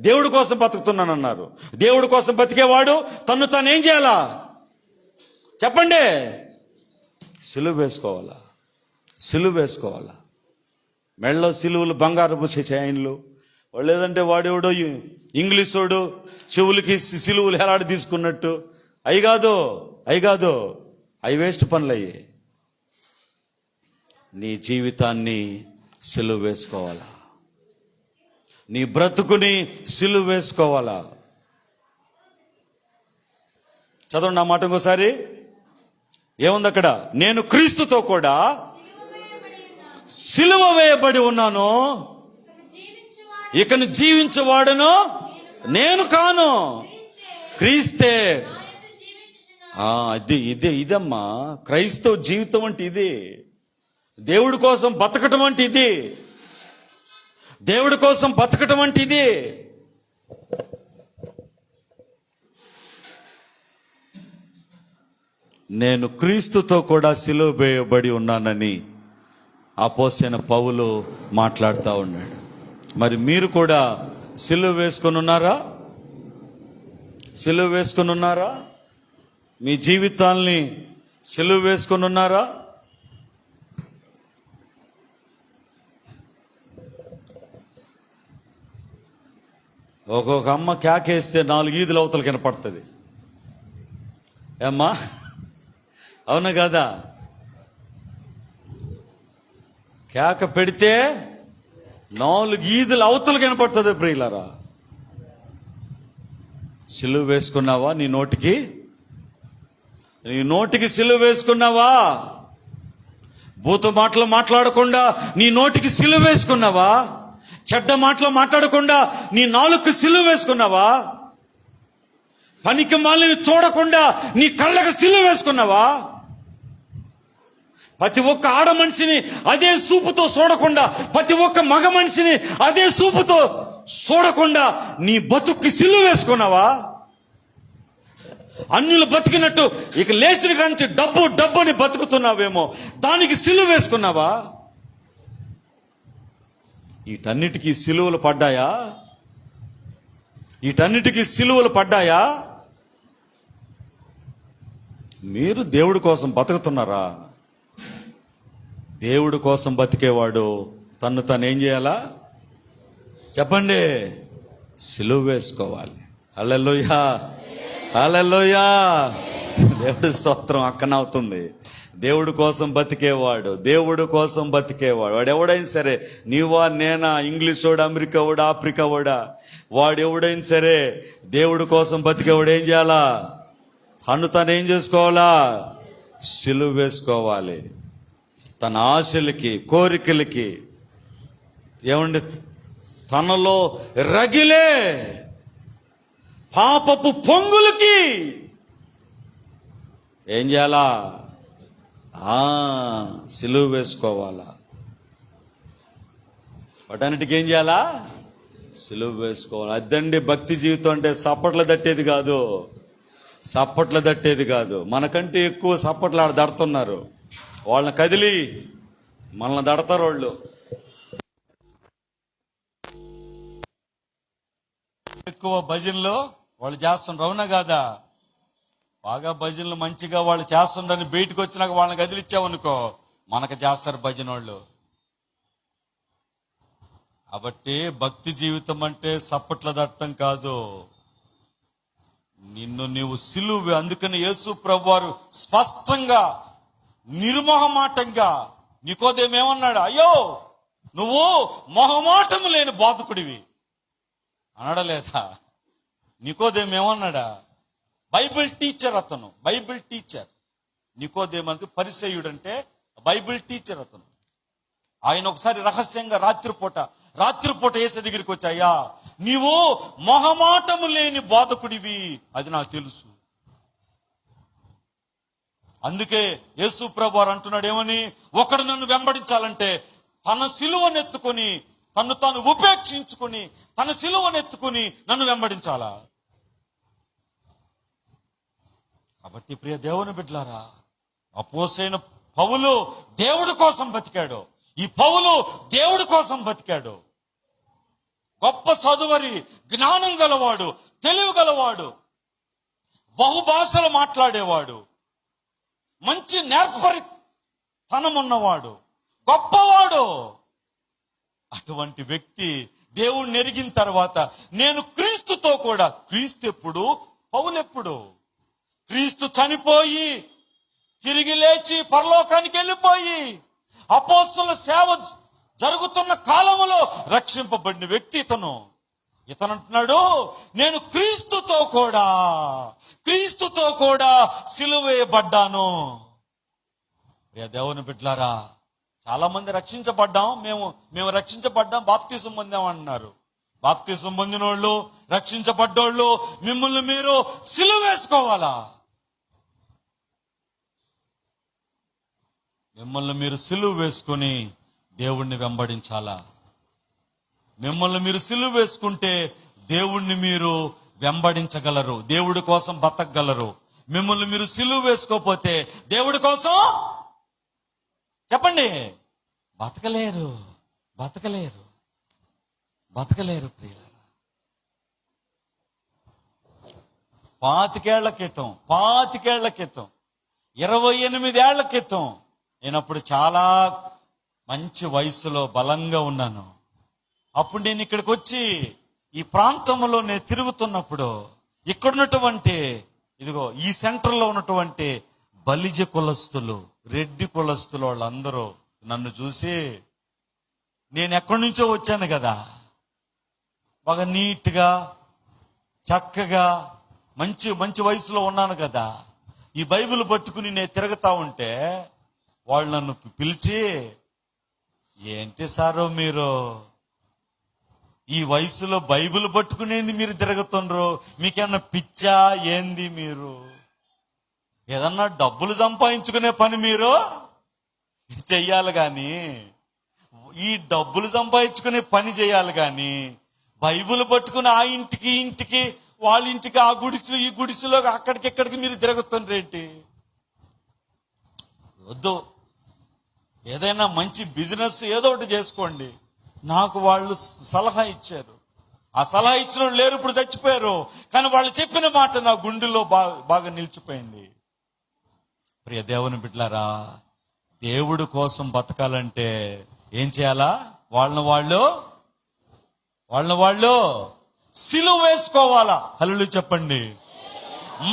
దేవుడి కోసం బతుకుతున్నానన్నారు. దేవుడి కోసం బతికేవాడు తాను ఏం చేయాలా చెప్పండి? సిలువ వేసుకోవాలా. సిలువ వేసుకోవాలా. మెళ్ళలో సిలువలు, బంగారపు చైన్లు, వాళ్ళు లేదంటే వాడేవాడో ఇంగ్లీషోడు చెవులకి సిలువలు ఎలాడి తీసుకున్నట్టు. అవి కాదు అవి వేస్ట్ పనులు అయ్యి. నీ జీవితాన్ని సిలువ వేసుకోవాలా. నీ బ్రతుకుని సిలువ వేసుకోవాలా. చదవండి ఆ మాట ఇంకోసారి. ఏముంది అక్కడ? నేను క్రీస్తుతో కూడా సిలువ వేయబడి ఉన్నాను, ఇకను జీవించువాడును నేను కాను, క్రీస్తే. ఇదమ్మా క్రైస్తవ జీవితం అంటే ఇది. దేవుడి కోసం బతకటం అంటే ఇది. దేవుడి కోసం బతకటం అంటే ఇది. నేను క్రీస్తుతో కూడా సిలువ వేయబడి ఉన్నానని అపోస్తలుడైన పౌలు మాట్లాడుతూ ఉన్నాడు. మరి మీరు కూడా సిలువ వేసుకొని ఉన్నారా? సిలువ వేసుకొని ఉన్నారా? మీ జీవితాల్ని సిలువ వేసుకొని ఉన్నారా? ఒక్కొక్క అమ్మ కేకేస్తే 4 ఈదుల అవతల కనపడుతుంది. ఏమ్మా, అవునా కదా? కేక పెడితే 4 ఈదులు అవతలు కనపడుతుంది ప్రియులారా. సిలువ వేసుకున్నావా? నీ నోటికి సిలువ వేసుకున్నావా? భూత మాటలు మాట్లాడకుండా నీ నోటికి సిలువ వేసుకున్నావా? చెడ్డ మాటలు మాట్లాడకుండా నీ నాలుగుకి సిలువ వేసుకున్నావా? పనికి మాలిని చూడకుండా నీ కళ్ళకి సిలువ వేసుకున్నావా? ప్రతి ఒక్క ఆడ మనిషిని అదే చూపుతో చూడకుండా, ప్రతి ఒక్క మగ మనిషిని అదే చూపుతో చూడకుండా నీ బతుక్కి సిలువ వేసుకున్నావా? అన్యులు బతికినట్టు ఇక లేచిన కాంచి డబ్బుని బతుకుతున్నావేమో, దానికి సిలువ వేసుకున్నావా? వీటన్నిటికీ సిలువలు పడ్డాయా? వీటన్నిటికీ సిలువలు పడ్డాయా? మీరు దేవుడి కోసం బతుకుతున్నారా? దేవుడి కోసం బతికేవాడు తను ఏం చేయాలా? చెప్పండి, సిలువ వేసుకోవాలి. హల్లెలూయా, హల్లెలూయా. దేవుడి స్తోత్రం అక్కనవుతుంది. దేవుడి కోసం బతికేవాడు వాడు ఎవడైనా సరే, నీవా నేనా, ఇంగ్లీష్ వాడు, అమెరికా వాడు, ఆఫ్రికా వాడా, వాడు ఎవడైనా సరే దేవుడి కోసం బతికేవాడు ఏం చేయాలా? తను ఏం చేసుకోవాలా? సిలువ వేసుకోవాలి. తన ఆశలకి, కోరికలకి, ఏమండి, తనలో రగిలే పాపపు పొంగులకి ఏం చేయాలా? సిలువ వేసుకోవాలా. వాటన్నిటికీ ఏం చేయాలా? సిలువ వేసుకోవాలి. అదండి భక్తి జీవితం అంటే. సప్పట్లు దట్టేది కాదు. మనకంటే ఎక్కువ సప్పట్లు ఆడ దడుతున్నారు. వాళ్ళని కదిలి మనల్ని దడతారు వాళ్ళు. ఎక్కువ భజనలు వాళ్ళు చేస్తున్నారు, అవునా కాదా? బాగా భజనలు మంచిగా వాళ్ళు చేస్తుండని బయటకు వచ్చినాక వాళ్ళని కదిలిచ్చామనుకో, మనకు చేస్తారు భజన వాళ్ళు. కాబట్టి భక్తి జీవితం అంటే సప్పట్ల దట్టం కాదు. నిన్ను నీవు సిలువ. అందుకని యేసు ప్రభువారు స్పష్టంగా, నిర్మోహమాటంగా నికోదేమేమన్నాడు? అయ్యో, నువ్వు మొహమాటము లేని బోధకుడివి అనడలేదా? నికోదేమేమన్నాడా? బైబిల్ టీచర్ అతను, బైబిల్ టీచర్. నికోదేమంటే పరిసయ్యుడు అంటే బైబిల్ టీచర్ అతను. ఆయన ఒకసారి రహస్యంగా రాత్రిపూట యేసు దగ్గరికి వచ్చాయా, నీవు మొహమాటము లేని బోధకుడివి, అది నాకు తెలుసు. అందుకే యేసు ప్రభువారు అంటున్నాడు ఏమని? ఒకడు నన్ను వెంబడించాలంటే తన సిలువనెత్తుకొని, తను తాను ఉపేక్షించుకొని, తన సిలువనెత్తుకొని నన్ను వెంబడించాలా. కాబట్టి ప్రియ దేవుని బిడ్డలారా, అపోసైన పౌలు దేవుడి కోసం బతికాడు. ఈ పౌలు దేవుడి కోసం బతికాడు. గొప్ప చదువరి, జ్ఞానం గలవాడు, తెలివి గలవాడు, బహుభాషలు మాట్లాడేవాడు, మంచి నేర్పరితనం ఉన్నవాడు, గొప్పవాడు. అటువంటి వ్యక్తి దేవుణ్ణి ఎరిగిన తర్వాత, నేను క్రీస్తుతో కూడా, క్రీస్తు ఎప్పుడు, పౌలు ఎప్పుడు? క్రీస్తు చనిపోయి తిరిగి లేచి పరలోకానికి వెళ్ళిపోయి అపోస్తలుల సేవ జరుగుతున్న కాలములో రక్షింపబడిన వ్యక్తి ఇతను. అంటున్నాడు, నేను క్రీస్తుతో కూడా సిలువ వేయబడ్డాను. దేవుని బిడ్డలారా, చాలా మంది రక్షించబడ్డాం, మేము రక్షించబడ్డాం, బాప్తిసం పొందాం అంటున్నారు. బాప్తిసం పొందిన వాళ్ళు, రక్షించబడ్డోళ్ళు, మిమ్మల్ని మీరు సిలువ వేసుకోవాలా? మిమ్మల్ని మీరు సిలువ వేసుకుని దేవుణ్ణి వెంబడించాలా? మిమ్మల్ని మీరు సిలువ వేసుకుంటే దేవుణ్ణి మీరు వెంబడించగలరు, దేవుడి కోసం బతకగలరు. మిమ్మల్ని మీరు సిలువ వేసుకోకపోతే దేవుడి కోసం చెప్పండి, బతకలేరు ప్రియులారా. 25 ఏళ్ల క్రితం 28 ఏళ్ల క్రితం నేనప్పుడు చాలా మంచి వయసులో బలంగా ఉన్నాను. అప్పుడు నేను ఇక్కడికి వచ్చి ఈ ప్రాంతంలో నేను తిరుగుతున్నప్పుడు ఇక్కడున్నటువంటి, ఇదిగో ఈ సెంటర్లో ఉన్నటువంటి బలిజ కులస్తులు, రెడ్డి కులస్తులు వాళ్ళందరూ నన్ను చూసి నేను ఎక్కడి నుంచో వచ్చాను కదా, బాగా నీట్గా చక్కగా మంచి మంచి వయసులో ఉన్నాను కదా, ఈ బైబిల్ పట్టుకుని నేను తిరుగుతా ఉంటే వాళ్ళు నన్ను పిలిచి, ఏంటి సారో మీరు ఈ వయసులో బైబిల్ పట్టుకునేది మీరు తిరుగుతుండ్రు, మీకేమన్నా పిచ్చా ఏంది, మీరు ఏదన్నా డబ్బులు సంపాదించుకునే పని మీరు చెయ్యాలి కానీ, ఈ డబ్బులు సంపాదించుకునే పని చేయాలి కానీ బైబిల్ పట్టుకుని ఆ ఇంటికి ఇంటికి వాళ్ళ ఇంటికి ఆ గుడిసెలు ఈ గుడిసెలో అక్కడికి ఇక్కడికి మీరు తిరుగుతుండ్రేంటి? వద్దు, ఏదైనా మంచి బిజినెస్ ఏదో ఒకటి చేసుకోండి. నాకు వాళ్ళు సలహా ఇచ్చారు, ఆ సలహా ఇచ్చిన వాళ్ళు లేరు, ఇప్పుడు చచ్చిపోయారు. కానీ వాళ్ళు చెప్పిన మాట నా గుండెలో బాగా నిలిచిపోయింది. ప్రియ దేవుని బిడ్డలారా, దేవుడి కోసం బతకాలంటే ఏం చేయాలా? వాళ్ళని వాళ్ళు సిలువ వేసుకోవాలా. హల్లెలూయా చెప్పండి.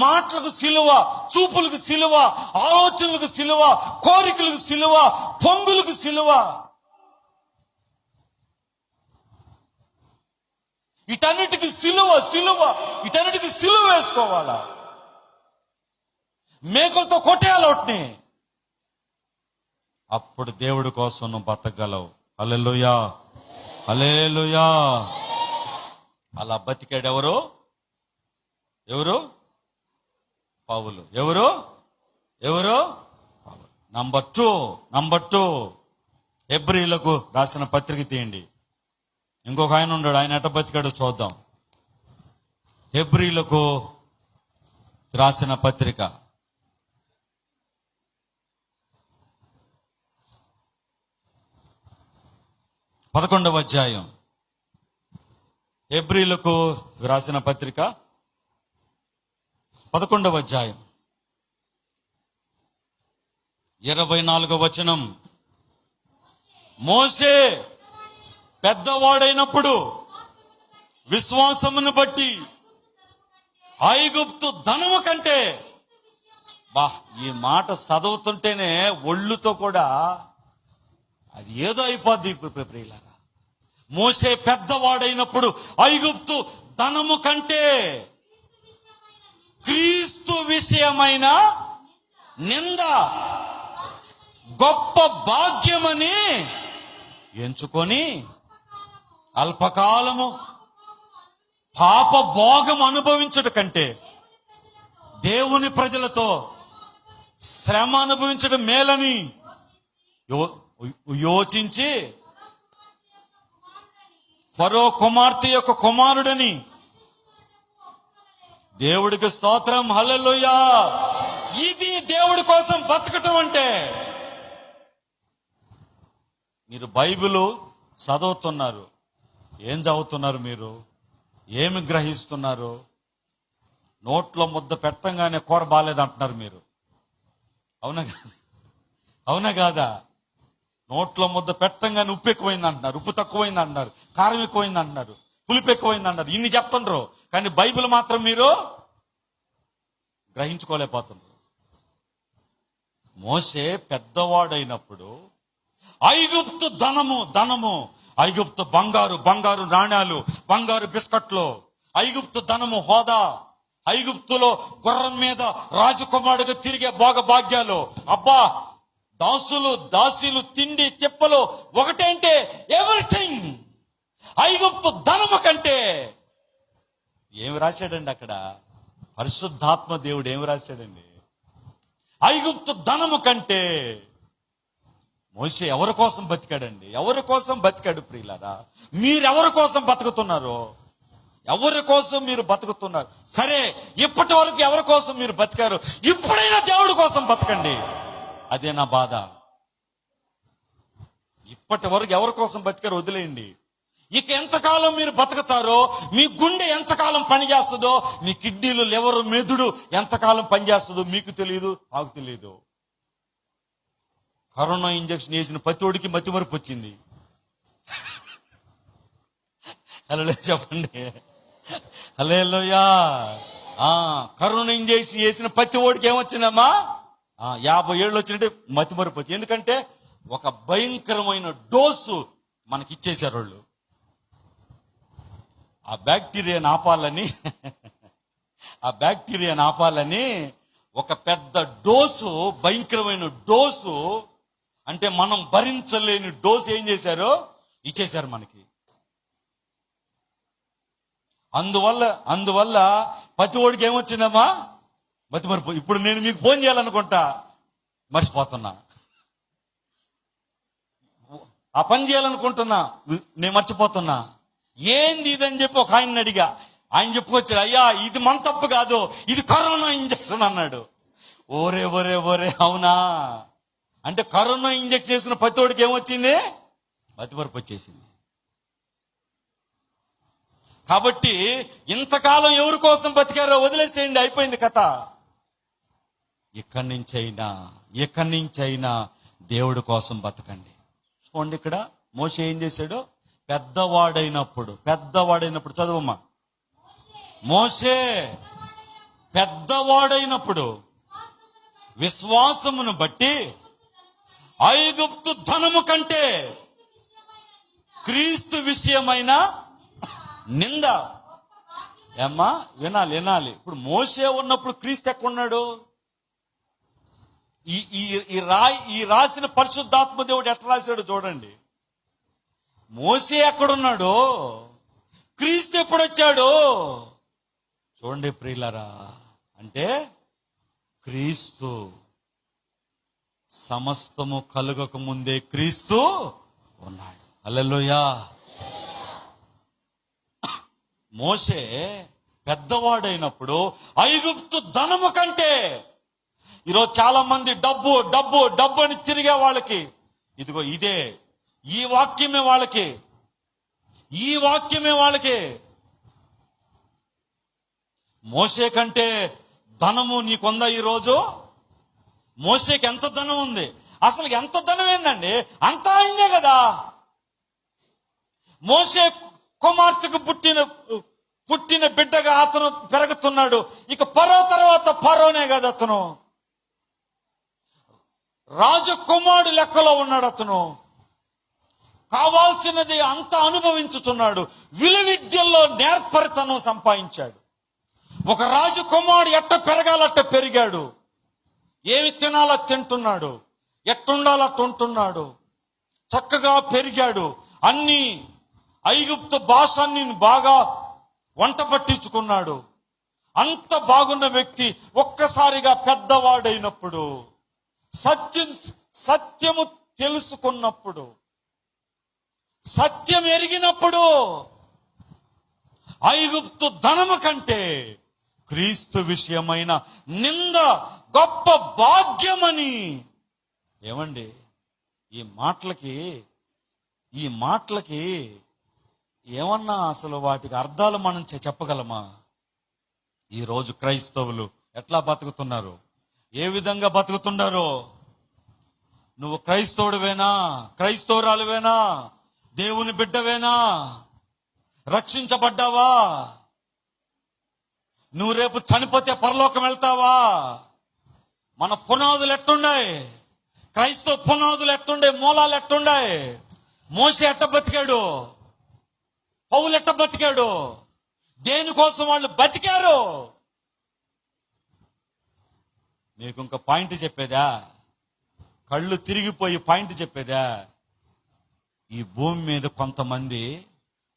మాటలకు సిలువ, చూపులకు సిలువ, ఆలోచనలకు సిలువ, కోరికలకు సిలువ, పొంగులకు సిలువ. వీటన్నిటికి సిలువ వీటన్నిటికి సిలువ వేసుకోవాలా. మేకలతో కొట్టేయాలి వాటిని, అప్పుడు దేవుడి కోసం నువ్వు బతకగలవు. హల్లెలూయా, హల్లెలూయా. అలా బతికాడు ఎవరు? పౌలు. ఎవరు? నంబర్ టూ హెబ్రీలకు రాసిన పత్రిక తీయండి. ఇంకొక ఆయన ఉన్నాడు, ఆయన ఎట్ట బతికాడో చూద్దాం. హెబ్రీలకు రాసిన పత్రిక 11వ అధ్యాయం. హెబ్రీలకు రాసిన పత్రిక 11వ అధ్యాయం 24వ వచనం. మోషే పెద్దవాడైనప్పుడు విశ్వాసమును బట్టి ఐగుప్తు ధనము కంటే, ఈ మాట చదువుతుంటేనే ఒళ్ళుతో కూడా అది ఏదో అయిపోద్ది. ప్రియులారా, మోషే పెద్దవాడైనప్పుడు ఐగుప్తు ధనము కంటే క్రీస్తు విషయమైన నింద గొప్ప భాగ్యమని ఎంచుకొని అల్పకాలము పాప భోగం అనుభవించడం కంటే దేవుని ప్రజలతో శ్రమ అనుభవించడం మేలని యోచించి ఫరో కుమార్తె యొక్క కుమారుడని. దేవుడికి స్తోత్రం, హల్లెలూయా. ఇది దేవుడి కోసం బతకటం అంటే. మీరు బైబిల్ చదువుతున్నారు, ఏం చదువుతున్నారు? మీరు ఏమి గ్రహిస్తున్నారు? నోట్లో ముద్ద పెట్టంగానే కూర బాగాలేదంటున్నారు మీరు. అవునా కాదా? నోట్లో ముద్ద పెట్టంగానే ఉప్పు ఎక్కువైంది అంటున్నారు, ఉప్పు తక్కువైంది అంటున్నారు, కారం ఎక్కువైంది అంటున్నారు, పులుపు ఎక్కువైంది అంటారు. ఇన్ని చెప్తుండ్రు, కానీ బైబిల్ మాత్రం మీరు గ్రహించుకోలేకపోతున్నారు. మోషే పెద్దవాడైనప్పుడు ఐగుప్తు ధనము ఐగుప్తు బంగారు నాణ్యాలు, బంగారు బిస్కట్లు, ఐగుప్తు ధనము, హోదా, ఐగుప్తులో గుర్రం మీద రాజకుమారుడిగా తిరిగే భోగభాగ్యాలు. అబ్బా, దాసులు తిండి తిప్పలు ఒకటేంటే ఎవ్రీథింగ్. ఐగుప్తు ధనము కంటే ఏమి రాశాడండి అక్కడ? పరిశుద్ధాత్మ దేవుడు ఏమి రాశాడండి? ఐగుప్తు ధనము కంటే. మోషే ఎవరి కోసం బతికాడండి? ఎవరి కోసం బతికాడు? ప్రియులారా, మీరెవరి కోసం బతుకుతున్నారు? ఎవరి కోసం మీరు బతుకుతున్నారు? సరే, ఇప్పటి వరకు ఎవరి కోసం మీరు బతికారు? ఇప్పుడైనా దేవుడి కోసం బతకండి. అదే నా బాధ. ఇప్పటి వరకు ఎవరి కోసం బతికారు వదిలేయండి. ఇక ఎంతకాలం మీరు బతుకుతారో, మీ గుండె ఎంతకాలం పనిచేస్తుందో, మీ కిడ్నీలు, లివరు, మెదుడు ఎంతకాలం పనిచేస్తుందో మీకు తెలియదు, నాకు తెలియదు. కరోనా ఇంజక్షన్ వేసిన ప్రతివాడికి మతిమరుపు వచ్చింది. హల్లెలూయా చెప్పండి, హల్లెలూయా. కరోనా ఇంజక్షన్ వేసిన ప్రతి ఓడికి ఏమొచ్చిందమ్మా? 50 ఏళ్ళు వచ్చినట్టే మతిమరుపు వచ్చింది. ఎందుకంటే ఒక భయంకరమైన డోసు మనకి ఇచ్చేసారు వాళ్ళు. ఆ బ్యాక్టీరియాని ఆపాలని ఒక పెద్ద డోసు, భయంకరమైన డోసు, అంటే మనం భరించలేని డోసు ఏం చేశారో ఇచ్చేశారు మనకి. అందువల్ల ప్రతి ఓడికి ఏమొచ్చిందమ్మా? మతిమరుపు. ఇప్పుడు నేను మీకు ఫోన్ చేయాలనుకుంటా, మర్చిపోతున్నా. ఆ పని చేయాలనుకుంటున్నా, నేను మర్చిపోతున్నా. ఏంది ఇదని చెప్పి ఒక ఆయన అడిగా. ఆయన చెప్పుకొచ్చాడు, అయ్యా ఇది మన తప్పు కాదు, ఇది కరోనా ఇంజక్షన్ అన్నాడు. ఓరే ఓరే ఓరే, అవునా? అంటే కరోనా ఇంజక్షన్ చేసిన ప్రతి ఒడికి ఏమొచ్చింది? మతిమరుపు వచ్చేసింది. కాబట్టి ఇంతకాలం ఎవరి కోసం బతికారో వదిలేసేయండి, అయిపోయింది కథ. ఎక్కడి నుంచైనా దేవుడి కోసం బతకండి. చూడండి, ఇక్కడ మోషే ఏం చేశాడు? పెద్దవాడైనప్పుడు చదవమ్మా. మోషే పెద్దవాడైనప్పుడు విశ్వాసమును బట్టి ఐగుప్తు ధనము కంటే క్రీస్తు విషయమైన నింద. ఏమ్మా, వినాలి. ఇప్పుడు మోషే ఉన్నప్పుడు క్రీస్తు ఎక్కడున్నాడు? ఈ రాసిన పరిశుద్ధాత్మ దేవుడు ఎట్లా రాశాడు చూడండి. మోషే ఎక్కడున్నాడు? క్రీస్తు ఎప్పుడు వచ్చాడు? చూడండి ప్రియులారా, అంటే క్రీస్తు సమస్తము కలుగక ముందే క్రీస్తు ఉన్నాడు. హల్లెలూయా. మోషే పెద్దవాడైనప్పుడు ఐగుప్తు ధనము కంటే, ఈరోజు చాలా మంది డబ్బు డబ్బు డబ్బు అని తిరిగే వాళ్ళకి ఇదిగో ఇదే, ఈ వాక్యమే వాళ్ళకి. మోషే కంటే ధనము నీకుందా ఈరోజు? మోషేకి ఎంత ధనం ఉంది? అసలు ఎంత ధనం ఏందండి? అంతా అయిందే కదా. మోషే కుమార్తెకు పుట్టిన బిడ్డగా అతను పెరుగుతున్నాడు. ఇక తర్వాత ఫరోనే కదా అతను. రాజకుమారుడు లెక్కలో ఉన్నాడు అతను. కావాల్సినది అంతా అనుభవించుతున్నాడు. విలువిద్యల్లో నేర్పరితనం సంపాదించాడు. ఒక రాజకుమారుడు ఎట్ట పెరగాలట్ట పెరిగాడు. ఏమి తినాలో తింటున్నాడు, ఎట్టుండాలో అట్ట ఉంటున్నాడు. చక్కగా పెరిగాడు. అన్ని ఐగుప్తు భాషని బాగా వంట పట్టించుకున్నాడు. అంత బాగున్న వ్యక్తి ఒక్కసారిగా పెద్దవాడైనప్పుడు, సత్యము తెలుసుకున్నప్పుడు, సత్యం ఎరిగినప్పుడు ఐగుప్తు ధనము కంటే క్రీస్తు విషయమైన నింద గొప్ప భాగ్యమని. ఏమండి, ఈ మాటలకి ఏమన్నా అసలు వాటికి అర్థాలు మనం చెప్పగలమా? ఈరోజు క్రైస్తవులు ఎట్లా బతుకుతున్నారు, ఏ విధంగా బతుకుతున్నారో? నువ్వు క్రైస్తవుడివేనా, క్రైస్తవురాలువేనా, దేవుని బిడ్డవేనా, రక్షించబడ్డావా? నువ్వు రేపు చనిపోతే పరలోకం వెళ్తావా? మన పునాదులు ఎట్టుండాయి? క్రైస్తవ పునాదులు ఎట్టుండే, మూలాలు ఎట్టుండాయి? మోషే ఎట్ట బతికాడు, పౌలు ఎట్ట బతికాడు, దేనికోసం వాళ్ళు బతికారు? మీకు ఇంక పాయింట్ చెప్పేదా? కళ్ళు తిరిగిపోయి పాయింట్ చెప్పేదా? ఈ భూమి మీద కొంతమంది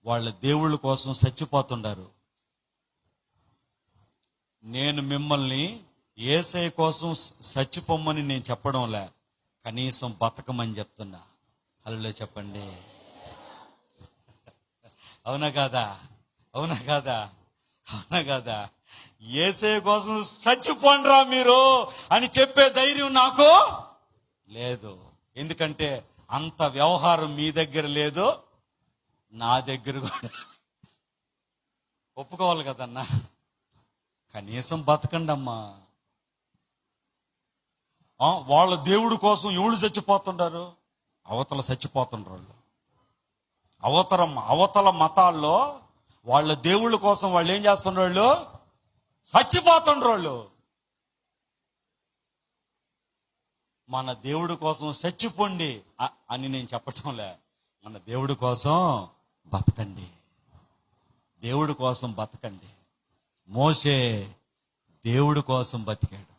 వాళ్ళ దేవుళ్ళ కోసం చచ్చిపోతుండారు. నేను మిమ్మల్ని యేసయ్య కోసం చచ్చిపోమ్మని నేను చెప్పడంలే, కనీసం బతకమని చెప్తున్నా. హల్లెలూయా చెప్పండి. అవునా కాదా? యేసయ్య కోసం చచ్చిపోండ్రా మీరు అని చెప్పే ధైర్యం నాకు లేదు. ఎందుకంటే అంత వ్యవహారం మీ దగ్గర లేదు, నా దగ్గర కూడా. ఒప్పుకోవాలి కదన్నా, కనీసం బతకండి అమ్మా. వాళ్ళ దేవుడి కోసం ఎవరు చచ్చిపోతుంటారు? అవతల చచ్చిపోతుండ్రు వాళ్ళు. అవతల మతాల్లో వాళ్ళ దేవుళ్ళ కోసం వాళ్ళు ఏం చేస్తుండ్రు? చచ్చిపోతుండ్రు వాళ్ళు. మన దేవుడి కోసం చచ్చిపోండి అని నేను చెప్పటంలే. మన దేవుడి కోసం బతకండి, దేవుడి కోసం బతకండి. మోషే దేవుడి కోసం బతికాడు,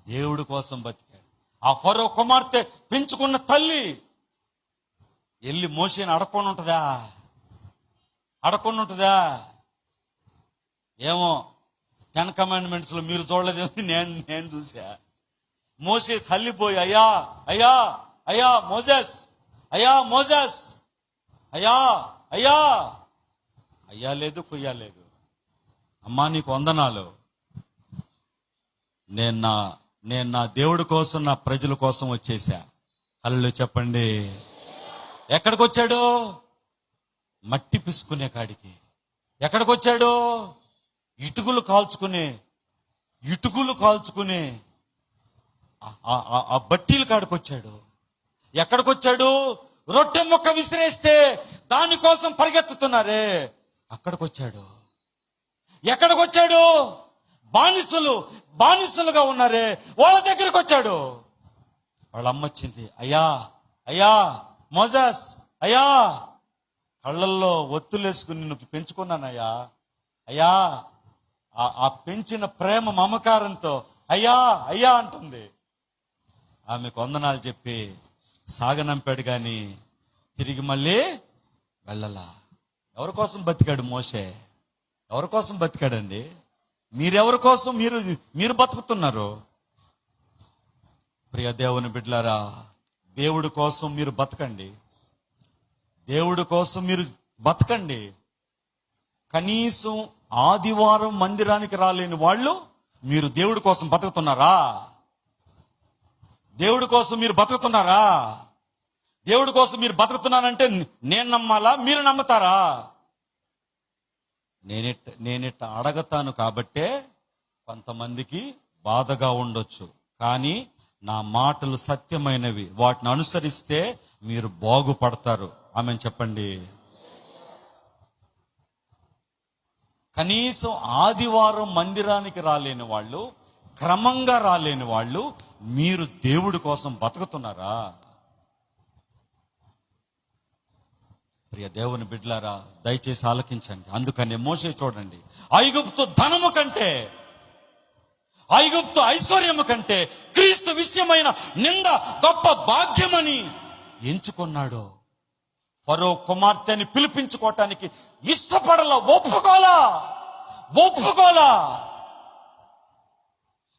దేవుడి కోసం బతికాడు. ఆ ఫరో కుమార్తె పెంచుకున్న తల్లి వెళ్ళి మోషేని అడగకుండా ఉంటుందా? అడగకుండా ఉంటుందా? ఏమో 10 కమాండ్మెంట్స్లో మీరు చూడలేదేమో, నేను చూసా. మోషే తల్లిపోయి అయ్యా అయ్యా అయ్యా మోజెస్, అయ్యా మోజెస్, అయ్యా అయ్యా అయ్యా లేదు, కొయ్యా లేదు. అమ్మా నీకు వందనాలు, నేను నా దేవుడి కోసం, నా ప్రజల కోసం వచ్చేసా. హల్లెలూయా చెప్పండి. ఎక్కడికి వచ్చాడు? మట్టి పిసుకునే కాడికి. ఎక్కడికి వచ్చాడు? ఇటుకులు కాల్చుకునే ఆ బట్టీల కాడికి వచ్చాడు. ఎక్కడికి వచ్చాడు? రొట్టె ముక్క విసిరేస్తే దానికోసం పరిగెత్తుతున్నారే, అక్కడికి వచ్చాడు. ఎక్కడికి వచ్చాడు? బానిసలుగా ఉన్నారే, వాళ్ళ దగ్గరికి వచ్చాడు. వాళ్ళ అమ్మ వచ్చింది, అయ్యా అయ్యా మోజెస్, అయ్యా కళ్ళల్లో ఒత్తులేసుకుని నిన్ను పెంచుకున్నానయ్యా, అయ్యా ఆ పెంచిన ప్రేమ మమకారంతో అయ్యా అయ్యా అంటుంది. ఆమెకు వందనాలు చెప్పి సాగనంపాడు, కానీ తిరిగి మళ్ళీ వెళ్ళలా. ఎవరి కోసం బతికాడు మోషే? ఎవరి కోసం బతికాడండి? మీరెవరి కోసం మీరు బతుకుతున్నారు? ప్రియ దేవుని బిడ్డలారా, దేవుడి కోసం మీరు బతకండి, దేవుడి కోసం మీరు బతకండి. కనీసం ఆదివారం మందిరానికి రాలేని వాళ్ళు మీరు దేవుడి కోసం బతుకుతున్నారా? దేవుడి కోసం మీరు బతుకుతున్నారా? దేవుడి కోసం మీరు బతుకుతున్నారంటే నేను నమ్మాలా, మీరు నమ్ముతారా? నేనిట్ట అడగతాను కాబట్టే కొంతమందికి బాధగా ఉండొచ్చు, కానీ నా మాటలు సత్యమైనవి, వాటిని అనుసరిస్తే మీరు బాగుపడతారు. ఆమెన్ చెప్పండి. కనీసం ఆదివారం మందిరానికి రాలేని వాళ్ళు, క్రమంగా రాలేని వాళ్ళు మీరు దేవుడి కోసం బతుకుతున్నారా? ప్రియ దేవుని బిడ్డలారా, దయచేసి ఆలకించండి. అందుకనే మోషే చూడండి, ఐగుప్తు ధనము కంటే, ఐగుప్తు ఐశ్వర్యము కంటే క్రీస్తు విషయమైన నింద గొప్ప భాగ్యమని ఎంచుకున్నాడు. ఫరో కుమార్తెని పిలిపించుకోవటానికి ఇష్టపడలా, ఒప్పుకోలా.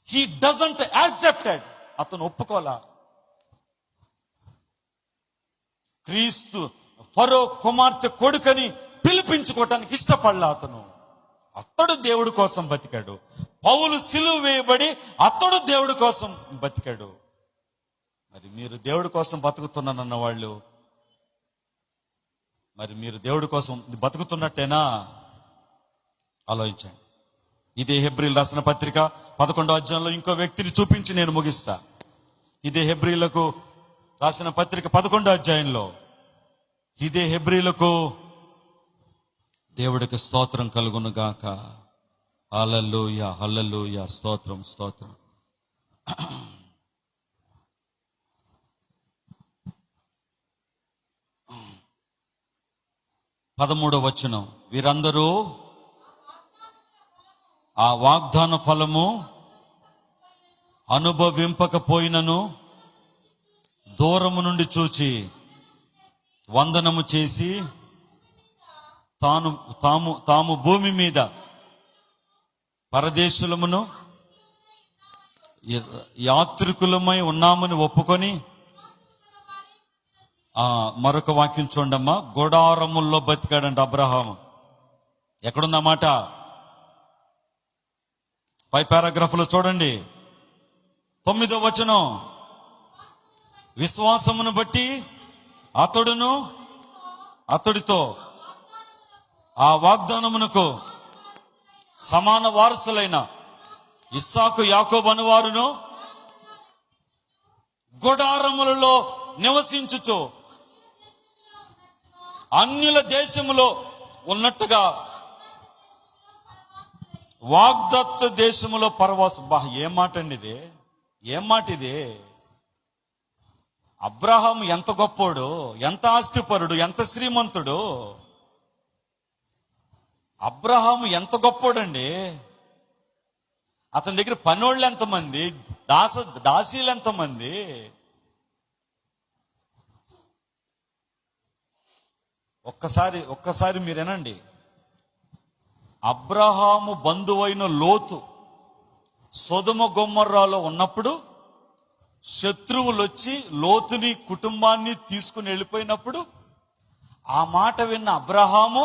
హీ డజంట్ యాక్సెప్టెడ్, అతను ఒప్పుకోలా. క్రీస్తు ఫరో కుమార్తె కొడుకని పిలిపించుకోవటానికి ఇష్టపడలా అతడు దేవుడి కోసం బతికాడు. పౌలు సిలువ వేయబడి అతడు దేవుడి కోసం బతికాడు. మరి మీరు దేవుడి కోసం బతుకుతున్నానన్న వాళ్ళు, మరి మీరు దేవుడి కోసం బతుకుతున్నట్టేనా? ఆలోచించండి. ఇదే హెబ్రీలు రాసిన పత్రిక 11వ అధ్యాయంలో ఇంకో వ్యక్తిని చూపించి నేను ముగిస్తా. ఇదే హెబ్రీలకు రాసిన పత్రిక 11వ అధ్యాయంలో, ఇదే హెబ్రీలకు దేవుడికి స్తోత్రం కలుగును గాక. హల్లెలూయా హల్లెలూయా, స్తోత్రం స్తోత్రం. 13వ వచనం, వీరందరూ ఆ వాగ్దాన ఫలము అనుభవింపకపోయినను దూరము నుండి చూచి వందనము చేసి తాము భూమి మీద పరదేశులమును యాత్రికులమై ఉన్నామని ఒప్పుకొని, మరొక వాక్యం చూడమ్మా, గుడారముల్లో బతికాడంట అబ్రహాము. ఎక్కడుందన్నమాట? పై పారాగ్రాఫ్లో చూడండి, 9వ వచనం, విశ్వాసమును బట్టి అతడును అతడితో ఆ వాగ్దానమునకు సమాన వారసులైన ఇస్సాకు యాకోబు అనువారును గుడారములలో నివసించుచు అన్యుల దేశములో ఉన్నట్టుగా వాగ్దత్త దేశములో పరవాసు. ఏం మాట అండి ఇది? ఏం మాట ఇది? అబ్రహాము ఎంత గొప్పోడు, ఎంత ఆస్తిపరుడు, ఎంత శ్రీమంతుడు. అబ్రహాము ఎంత గొప్పోడండి. అతని దగ్గర పనోళ్ళు ఎంతమంది, దాసీలు ఎంతమంది. ఒక్కసారి మీరేనండి, అబ్రహాము బంధువైన లోతు సొదొమ గొమొర్రాలో ఉన్నప్పుడు శత్రువులు వచ్చి లోతుని కుటుంబాన్ని తీసుకుని వెళ్ళిపోయినప్పుడు ఆ మాట విన్న అబ్రహాము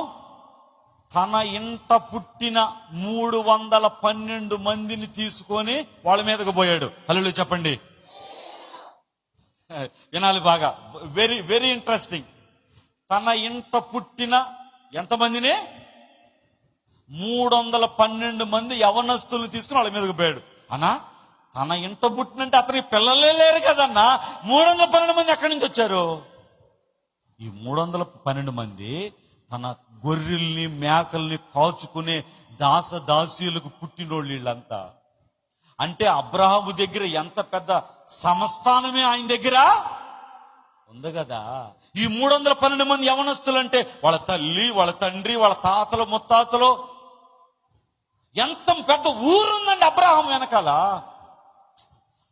తన ఇంట పుట్టిన 312 మందిని తీసుకొని వాళ్ళ మీదకు పోయాడు. హల్లెలూయా చెప్పండి. వినాలి బాగా, వెరీ వెరీ ఇంట్రెస్టింగ్. తన ఇంట పుట్టిన ఎంతమందిని? 312 మంది యవనస్తులు తీసుకుని వాళ్ళ మీదకు పోయాడు. అన్నా తన ఇంట పుట్టినంటే అతనికి పిల్లలే లేరు కదన్నా, 312 మంది ఎక్కడి నుంచి వచ్చారు? ఈ 312 మంది తన గొర్రెల్ని మేకల్ని కాచుకునే దాసీలకు పుట్టినోళ్ళు వీళ్ళంతా. అంటే అబ్రహాము దగ్గర ఎంత పెద్ద సంస్థానమే ఆయన దగ్గర ఉంది కదా. ఈ 312 మంది యవనస్తులు అంటే వాళ్ళ తల్లి, వాళ్ళ తండ్రి, వాళ్ళ తాతలు, ముత్తాతలు, ఎంత పెద్ద ఊరుందండి అబ్రహాం వెనకాల.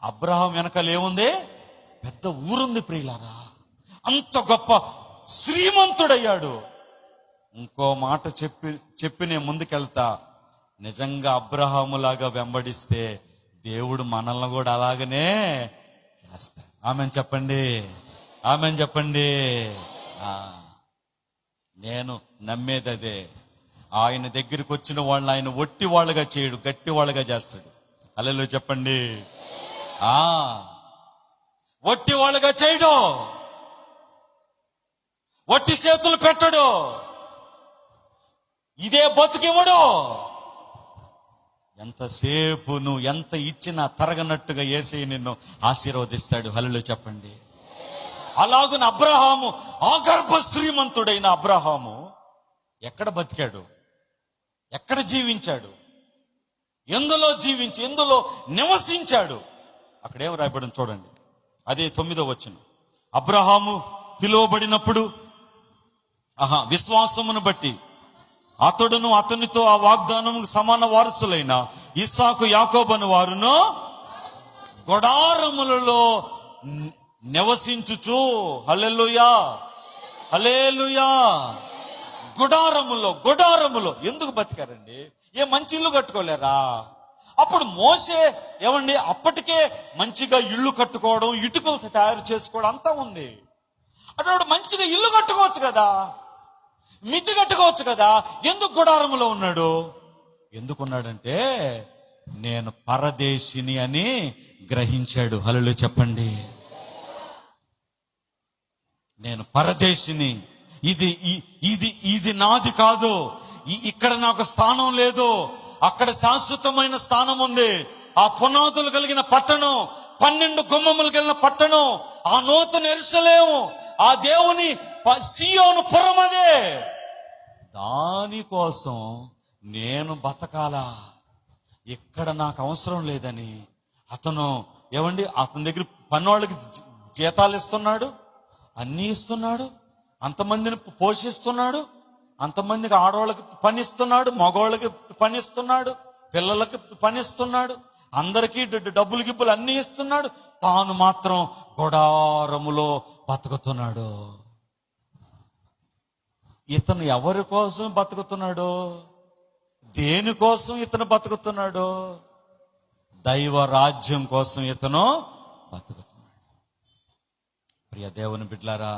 అబ్రహాం వెనకాల ఏముంది? పెద్ద ఊరుంది ప్రియులారా. అంత గొప్ప శ్రీమంతుడయ్యాడు. ఇంకో మాట చెప్పి నేను ముందుకెళ్తా. నిజంగా అబ్రహాములాగా వెంబడిస్తే దేవుడు మనల్ని కూడా అలాగనే చేస్తాడు. ఆమెన్ చెప్పండి, ఆమెన్ చెప్పండి. నేను నమ్మేది అదే. ఆయన దగ్గరికి వచ్చిన వాళ్ళని ఆయన ఒట్టి వాళ్ళుగా చేయడు, గట్టి వాళ్ళుగా చేస్తాడు. హల్లెలూయా చెప్పండి. ఒట్టి వాళ్ళుగా చేయడు, ఒట్టి చేతులు పెట్టడు, ఇదే బతుకివ్వడు. ఎంతసేపు నువ్వు ఎంత ఇచ్చినా తరగనట్టుగా యేసయ్య నిన్ను ఆశీర్వదిస్తాడు. హల్లెలూయా చెప్పండి. అలాగున అబ్రహాము, ఆగర్భ శ్రీమంతుడైన అబ్రహాము ఎక్కడ బతికాడు, ఎక్కడ జీవించాడు, ఎందులో జీవించి ఎందులో నివసించాడు? అక్కడేం రాయబడింది చూడండి. అదే 9వ వచనం. అబ్రహాము పిలువబడినప్పుడు విశ్వాసమును బట్టి అతడును అతనితో ఆ వాగ్దానముకు సమాన వారసులైన ఇస్సాకు, యాకోబను వారును గుడారములలో నివసించుచు. హల్లెలూయా, హల్లెలూయా. గుడారములో ఎందుకు బతికారండి? ఏ మంచి ఇల్లు కట్టుకోలేరా? అప్పుడు మోషే ఏమండి అప్పటికే మంచిగా ఇల్లు కట్టుకోవడం, ఇటుకలు తయారు చేసుకోవడం అంతా ఉంది. అటు మంచిగా ఇల్లు కట్టుకోవచ్చు కదా, మిద్ది కట్టుకోవచ్చు కదా. ఎందుకు గుడారములో ఉన్నాడు? ఎందుకున్నాడంటే నేను పరదేశిని అని గ్రహించాడు. హల్లెలూయా చెప్పండి. నేను పరదేశిని, ఇది నాది కాదు, ఇక్కడ నాకు స్థానం లేదు, అక్కడ శాశ్వతమైన స్థానం ఉంది. ఆ పునాదులు కలిగిన పట్టణం, 12 గుమ్మములు కలిగిన పట్టణం, ఆ నూతన యెరూషలేము, ఆ దేవుని సీయోను పురమదే. దానికోసం నేను బతకాలా, ఇక్కడ నాకు అవసరం లేదని అతను అతని దగ్గర పన్నోళ్ళకి జీతాలు ఇస్తున్నాడు, అన్నీ ఇస్తున్నాడు, అంతమందిని పోషిస్తున్నాడు, అంతమందికి ఆడవాళ్ళకి పనిస్తున్నాడు, మగవాళ్ళకి పనిస్తున్నాడు, పిల్లలకి పనిస్తున్నాడు, అందరికీ డబ్బులు గిబ్బులు అన్నీ ఇస్తున్నాడు. తాను మాత్రం గుడారములో బతుకుతున్నాడు. ఇతను ఎవరి కోసం బతుకుతున్నాడు? దేనికోసం ఇతను బతుకుతున్నాడు? దైవ రాజ్యం కోసం ఇతను బతుకుతున్నాడు. ప్రియ దేవుని బిడ్డలారా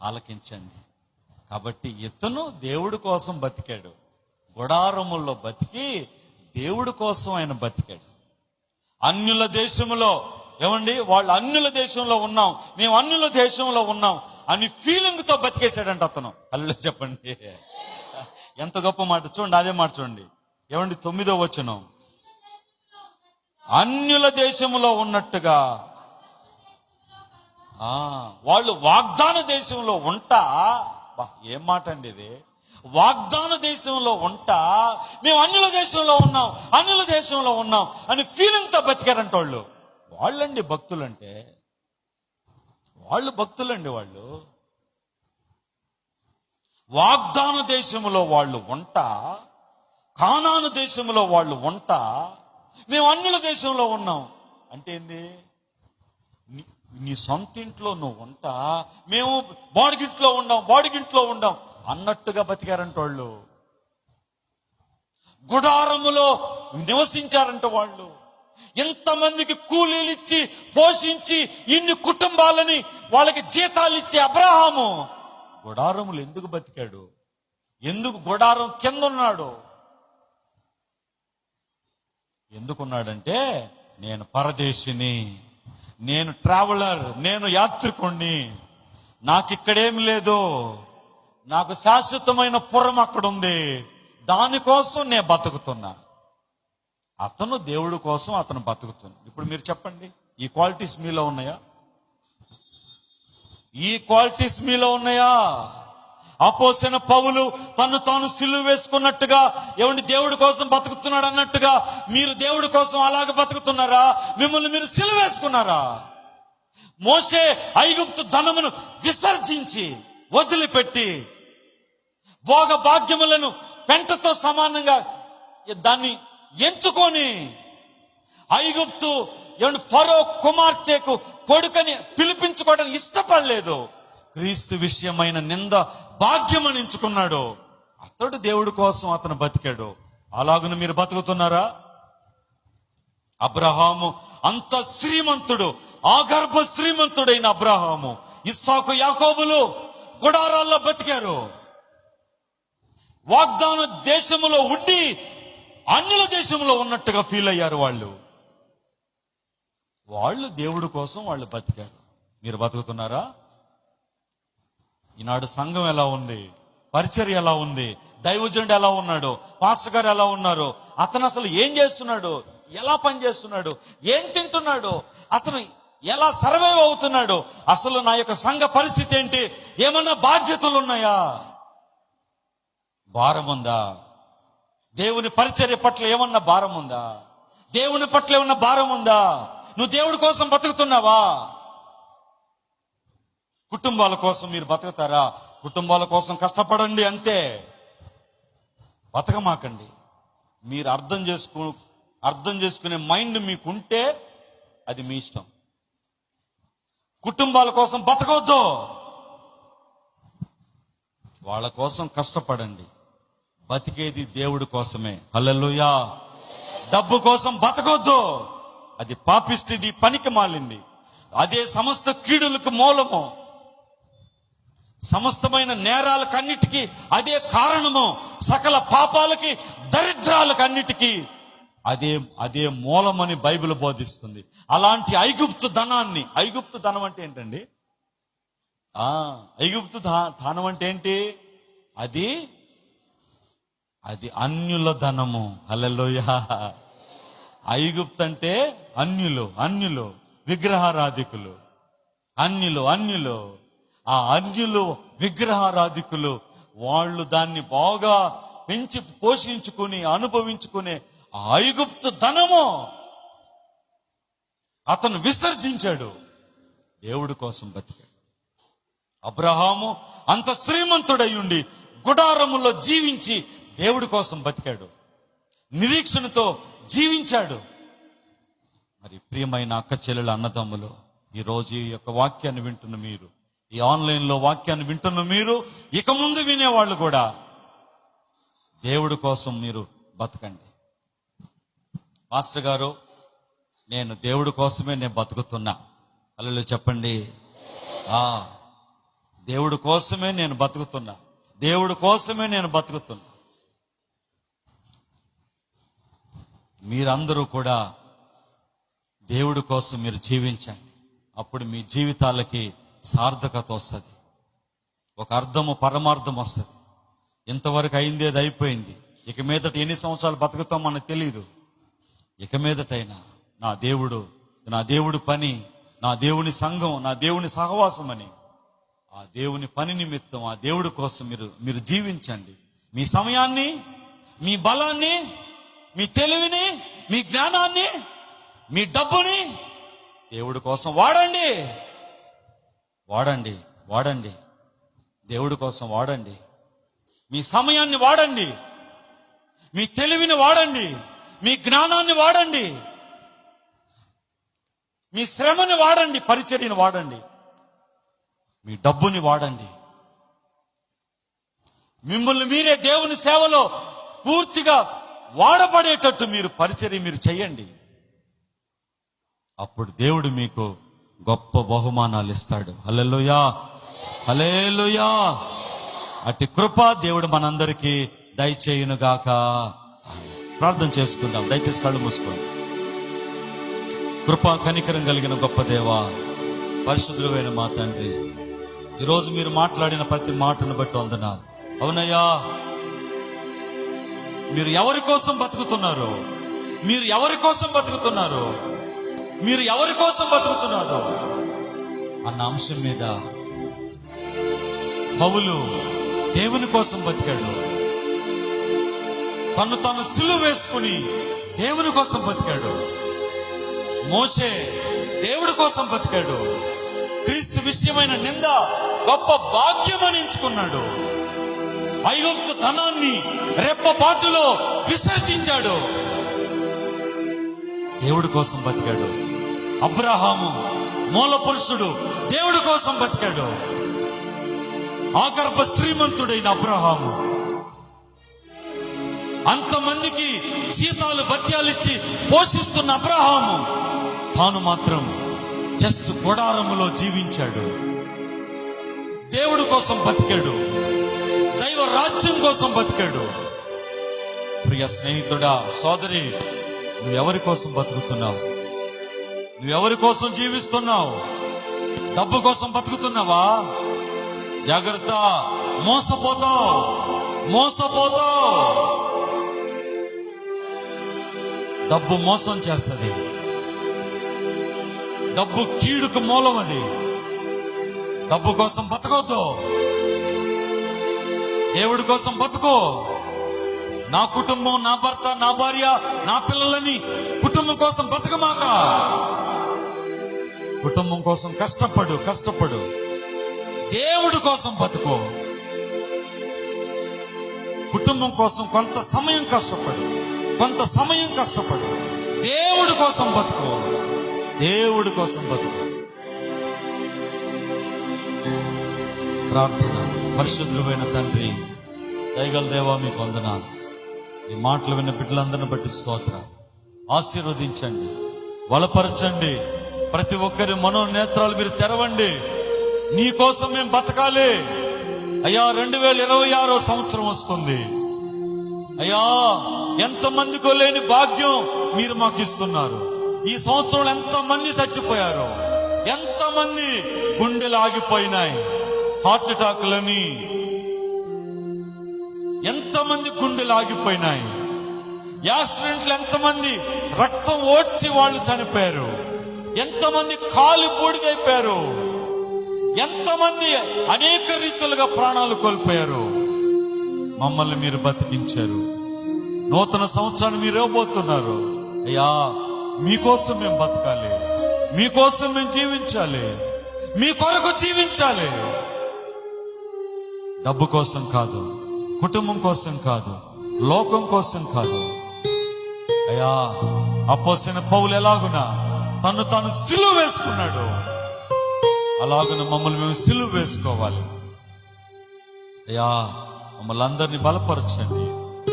ఆలకించండి. కాబట్టి ఇతను దేవుడి కోసం బతికాడు, గుడారముల్లో బతికి దేవుడి కోసం ఆయన బతికాడు. అన్యుల దేశంలో వాళ్ళు అన్యుల దేశంలో ఉన్నాం, మేము అన్యుల దేశంలో ఉన్నాం అని ఫీలింగ్ తో బతికేశాడంట అతను. హల్లెలూయా చెప్పండి. ఎంత గొప్ప మాట చూడండి. అదే మాట చూడండి. 9వ వచనం. అన్యుల దేశంలో ఉన్నట్టుగా వాళ్ళు వాగ్దాన దేశంలో ఉంటా. ఏం మాట అండి ఇది? వాగ్దాన దేశంలో ఉంటా మేము అన్యుల దేశంలో ఉన్నాం అని ఫీలింగ్ తో బతికారంట వాళ్ళండి భక్తులంటే. వాళ్ళు భక్తులండి. వాళ్ళు వాగ్దాన దేశంలో వాళ్ళు వంట, కానాను దేశంలో వాళ్ళు వంట, మేము అన్యుల దేశంలో ఉన్నాం అంటే ఏంది? నీ సొంత ఇంట్లో నువ్వు వంట, మేము బాడిగింట్లో ఉండాం అన్నట్టుగా బతికారంట వాళ్ళు. గుడారములో నివసించారంట వాళ్ళు. ఎంతమందికి కూలీలు ఇచ్చి పోషించి ఇన్ని కుటుంబాలని వాళ్ళకి జీతాలు ఇచ్చే అబ్రహాము గుడారములు ఎందుకు బతికాడు? ఎందుకు గుడారం కింద ఉన్నాడు? ఎందుకున్నాడంటే, నేను పరదేశిని, నేను ట్రావెలర్, నేను యాత్రికుణ్ణి, నాకు ఇక్కడేమి లేదు, నాకు శాశ్వతమైన పురం అక్కడ ఉంది, దానికోసం నేను బతుకుతున్నా. అతను దేవుడి కోసం అతను బతుకుతున్నాడు. ఇప్పుడు మీరు చెప్పండి, ఈ క్వాలిటీస్ మీలో ఉన్నాయా? ఈ క్వాలిటీస్ మీలో ఉన్నాయా? అపోస్తలుడైన పౌలు తను తాను సిలువ వేసుకున్నట్టుగా, ఏమండి దేవుడి కోసం బతుకుతున్నాడు అన్నట్టుగా మీరు దేవుడి కోసం అలాగ బతుకుతున్నారా? మిమ్మల్ని మీరు సిలువ వేసుకున్నారా? మోషే ఐగుప్తు ధనమును విసర్జించి వదిలిపెట్టి భోగ భాగ్యములను పెంటతో సమానంగా దాన్ని ఎంచుకొని ఐగుప్తు ఫరో కుమార్తెకు కొడుకని పిలిపించుకోవడానికి ఇష్టపడలేదు. క్రీస్తు విషయమైన నింద భాగ్యమని ఎంచుకున్నాడు. అతడు దేవుడి కోసం అతను బతికాడు. అలాగను మీరు బతుకుతున్నారా? అబ్రహాము అంత శ్రీమంతుడు, ఆగర్భ శ్రీమంతుడైన అబ్రహాము, ఇస్సాకు, యాకోబులు గుడారాల్లో బతికారు. వాగ్దాన దేశములో ఉండి అన్యుల దేశంలో ఉన్నట్టుగా ఫీల్ అయ్యారు వాళ్ళు దేవుడి కోసం వాళ్ళు బతికారు. మీరు బతుకుతున్నారా? ఈనాడు సంఘం ఎలా ఉంది? పరిచర్య ఎలా ఉంది? దైవజనుడు ఎలా ఉన్నాడు? పాస్టర్ గారు ఎలా ఉన్నారు? అతను అసలు ఏం చేస్తున్నాడు? ఎలా పని చేస్తున్నాడు? ఏం తింటున్నాడు? అతను ఎలా సర్వైవ్ అవుతున్నాడు? అసలు నా యొక్క సంఘ పరిస్థితి ఏంటి? ఏమన్నా బాధ్యతలు ఉన్నాయా? భారం ఉందా? దేవుని పరిచర్య పట్ల ఏమన్నా భారం ఉందా? దేవుని పట్ల ఏమన్నా భారం ఉందా? నువ్వు దేవుడి కోసం బతుకుతున్నావా? కుటుంబాల కోసం మీరు బతుకుతారా? కుటుంబాల కోసం కష్టపడండి అంతే, బతకమాకండి. మీరు అర్థం చేసుకునే మైండ్ మీకుంటే అది మీ ఇష్టం. కుటుంబాల కోసం బతకొద్దు, వాళ్ళ కోసం కష్టపడండి. బతికేది దేవుడి కోసమే. హల్లెలూయా. డబ్బు కోసం బతకొద్దు, అది పాపిష్టిది, పనికి మాలింది. అదే సమస్త కీడులకు మూలము, సమస్తమైన నేరాలకన్నిటికీ అదే కారణము, సకల పాపాలకి, దరిద్రాలకన్నిటికీ అదే మూలమని బైబిల్ బోధిస్తుంది. అలాంటి ఐగుప్తు ధనం అంటే ఏంటండి? ఐగుప్తు ధనం అంటే ఏంటి? అది అన్యుల ధనము. హల్లెలూయా. ఐగుప్తు అంటే అన్యులు విగ్రహారాధికులు. అన్యులు ఆ అన్యులు విగ్రహారాధికులు వాళ్ళు దాన్ని బాగా పెంచి పోషించుకుని అనుభవించుకునే ఆ ఐగుప్తు ధనము అతను విసర్జించాడు, దేవుడి కోసం బతికాడు. అబ్రహాము అంత శ్రీమంతుడై ఉండి గుడారములో జీవించి దేవుడి కోసం బతికాడు, నిరీక్షణతో జీవించాడు. మరి ప్రియమైన అక్క చెల్లెల అన్నదమ్ములు, ఈరోజు ఈ యొక్క వాక్యాన్ని వింటున్న మీరు, ఈ ఆన్లైన్లో వాక్యాన్ని వింటున్న మీరు, ఇక ముందు వినేవాళ్ళు కూడా దేవుడి కోసం మీరు బతకండి. మాస్టర్ గారు, నేను దేవుడి కోసమే నేను బతుకుతున్నా. హల్లెలూయా చెప్పండి. దేవుడి కోసమే నేను బతుకుతున్నా, దేవుడి కోసమే నేను బతుకుతున్నా. మీరందరూ కూడా దేవుడి కోసం మీరు జీవించండి. అప్పుడు మీ జీవితాలకి సార్థకత వస్తుంది, ఒక అర్థము పరమార్థం వస్తుంది. ఇంతవరకు అయింది అది అయిపోయింది, ఇక మీదట ఎన్ని సంవత్సరాలు బతుకుతాం మనకు తెలియదు. ఇక మీదటైనా నా దేవుడు పని, నా దేవుని సంఘం, నా దేవుని సహవాసం అని ఆ దేవుని పని నిమిత్తం ఆ దేవుడి కోసం మీరు జీవించండి. మీ సమయాన్ని, మీ బలాన్ని, మీ తెలివిని, మీ జ్ఞానాన్ని, మీ డబ్బుని దేవుడి కోసం వాడండి, వాడండి, దేవుడి కోసం వాడండి. మీ సమయాన్ని వాడండి, మీ తెలివిని వాడండి, మీ జ్ఞానాన్ని వాడండి, మీ శ్రమని వాడండి, పరిచర్యని వాడండి, మీ డబ్బుని వాడండి. మిమ్మల్ని మీరే దేవుని సేవలో పూర్తిగా వాడబడేటట్టు మీరు పరిచర్య మీరు చేయండి. అప్పుడు దేవుడు మీకు గొప్ప బహుమానాలు ఇస్తాడు. హల్లెలూయా, హల్లెలూయా. అట్టి కృప దేవుడు మనందరికీ దయచేయునుగాక. ప్రార్థన చేసుకుందాం. దయచేసి కళ్ళు మూసుకోండి. కృపా కనికరం కలిగిన గొప్ప దేవా, పరిశుద్ధుడైన మా తండ్రి, ఈరోజు మీరు మాట్లాడిన ప్రతి మాటను బట్టి వందనాలు. అవునయ్యా, మీరు ఎవరి కోసం బతుకుతున్నారు? మీరు ఎవరి కోసం బతుకుతున్నారు? మీరు ఎవరి కోసం బతుకుతున్నారు అన్న అంశం మీద పౌలు దేవుని కోసం బతికాడు. తను తాను సిలువ వేసుకుని దేవుని కోసం బతికాడు. మోషే దేవుడి కోసం బతికాడు. క్రీస్తు విషయమైన నింద గొప్ప భాగ్యమని ఎంచుకున్నాడు. ఐగుప్తు ధనాన్ని రెప్పపాటులో విసర్జించాడు. దేవుడి కోసం బతికాడు. అబ్రహాము మూల పురుషుడు, దేవుడి కోసం బతికాడు. ఆగర్భ శ్రీమంతుడైన అబ్రహాము అంతమందికి జీతాలు భత్యాలు ఇచ్చి పోషిస్తున్న అబ్రహాము తాను మాత్రం జస్ట్ గుడారములో జీవించాడు. దేవుడి కోసం బతికాడు. దైవ రాజ్యం కోసం బతికాడు. ప్రియ స్నేహితుడా, సోదరి, నువ్వెవరి కోసం బతుకుతున్నావు? నువ్వెవరి కోసం జీవిస్తున్నావు? డబ్బు కోసం బతుకుతున్నావా? జాగ్రత్త, మోసపోతావు, మోసపోతావు. డబ్బు మోసం చేస్తుంది. డబ్బు కీడుకు మూలం. అది డబ్బు కోసం బతకొద్దు. దేవుడి కోసం బతుకో. నా కుటుంబం, నా భర్త, నా భార్య, నా పిల్లలని కుటుంబం కోసం బతకమాక. కుటుంబం కోసం కష్టపడు. దేవుడి కోసం బతుకో. కుటుంబం కోసం కొంత సమయం కష్టపడు. దేవుడి కోసం బతుకో. దేవుడి కోసం బతుకు. ప్రార్థన. పరిశుద్ధుడైన తండ్రి, దయగల దేవా, మీకు వందనాలు. ఈ మాటలు విన్న బిడ్డలందరిని బట్టి స్తోత్రం. ఆశీర్వదించండి, బలపరచండి. ప్రతి ఒక్కరి మనోనేత్రాలు మీరు తెరవండి. నీ కోసం మేము బతకాలి అయ్యా. 2026 సంవత్సరం వస్తుంది అయ్యా. ఎంతమందికో లేని భాగ్యం మీరు మాకు ఇస్తున్నారు. ఈ సంవత్సరంలో ఎంతమంది చచ్చిపోయారు, ఎంతమంది గుండెలు ఆగిపోయినాయి, హార్ట్ అటాక్లని, ఎంతమంది గుండెలు ఆగిపోయినాయి, యాక్సిడెంట్లు, ఎంతమంది రక్తం ఓడ్చి వాళ్ళు చనిపోయారు, ఎంతమంది కాలు బూడిదైపోయారు, ఎంతమంది అనేక రీతులుగా ప్రాణాలు కోల్పోయారు. మమ్మల్ని మీరు బతికించారు. నూతన సంవత్సరాన్ని మీరు ఇవ్వబోతున్నారు అయ్యా. మీకోసం మేము బతకాలి, మీకోసం మేము జీవించాలి, మీ కొరకు జీవించాలి. డబ్బు కోసం కాదు, కుటుంబం కోసం కాదు, లోకం కోసం కాదు అయ్యా. అపోస్తలుడైన పౌలు ఎలాగునా తను తాను సిలువ వేసుకున్నాడు, అలాగున మమ్మల్ని మేము సిలువ వేసుకోవాలి అయ్యా. మమ్మల్ని అందరినీ బలపరచండి,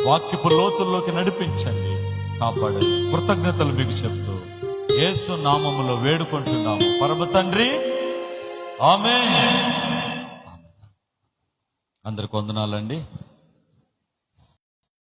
వాక్యపు లోతుల్లోకి నడిపించండి, కాపాడండి. కృతజ్ఞతలు మీకు చెప్తూ యేసు నామములో వేడుకుంటున్నాము పరమ తండ్రి, ఆమేన్. అందరికి వందనాలండి.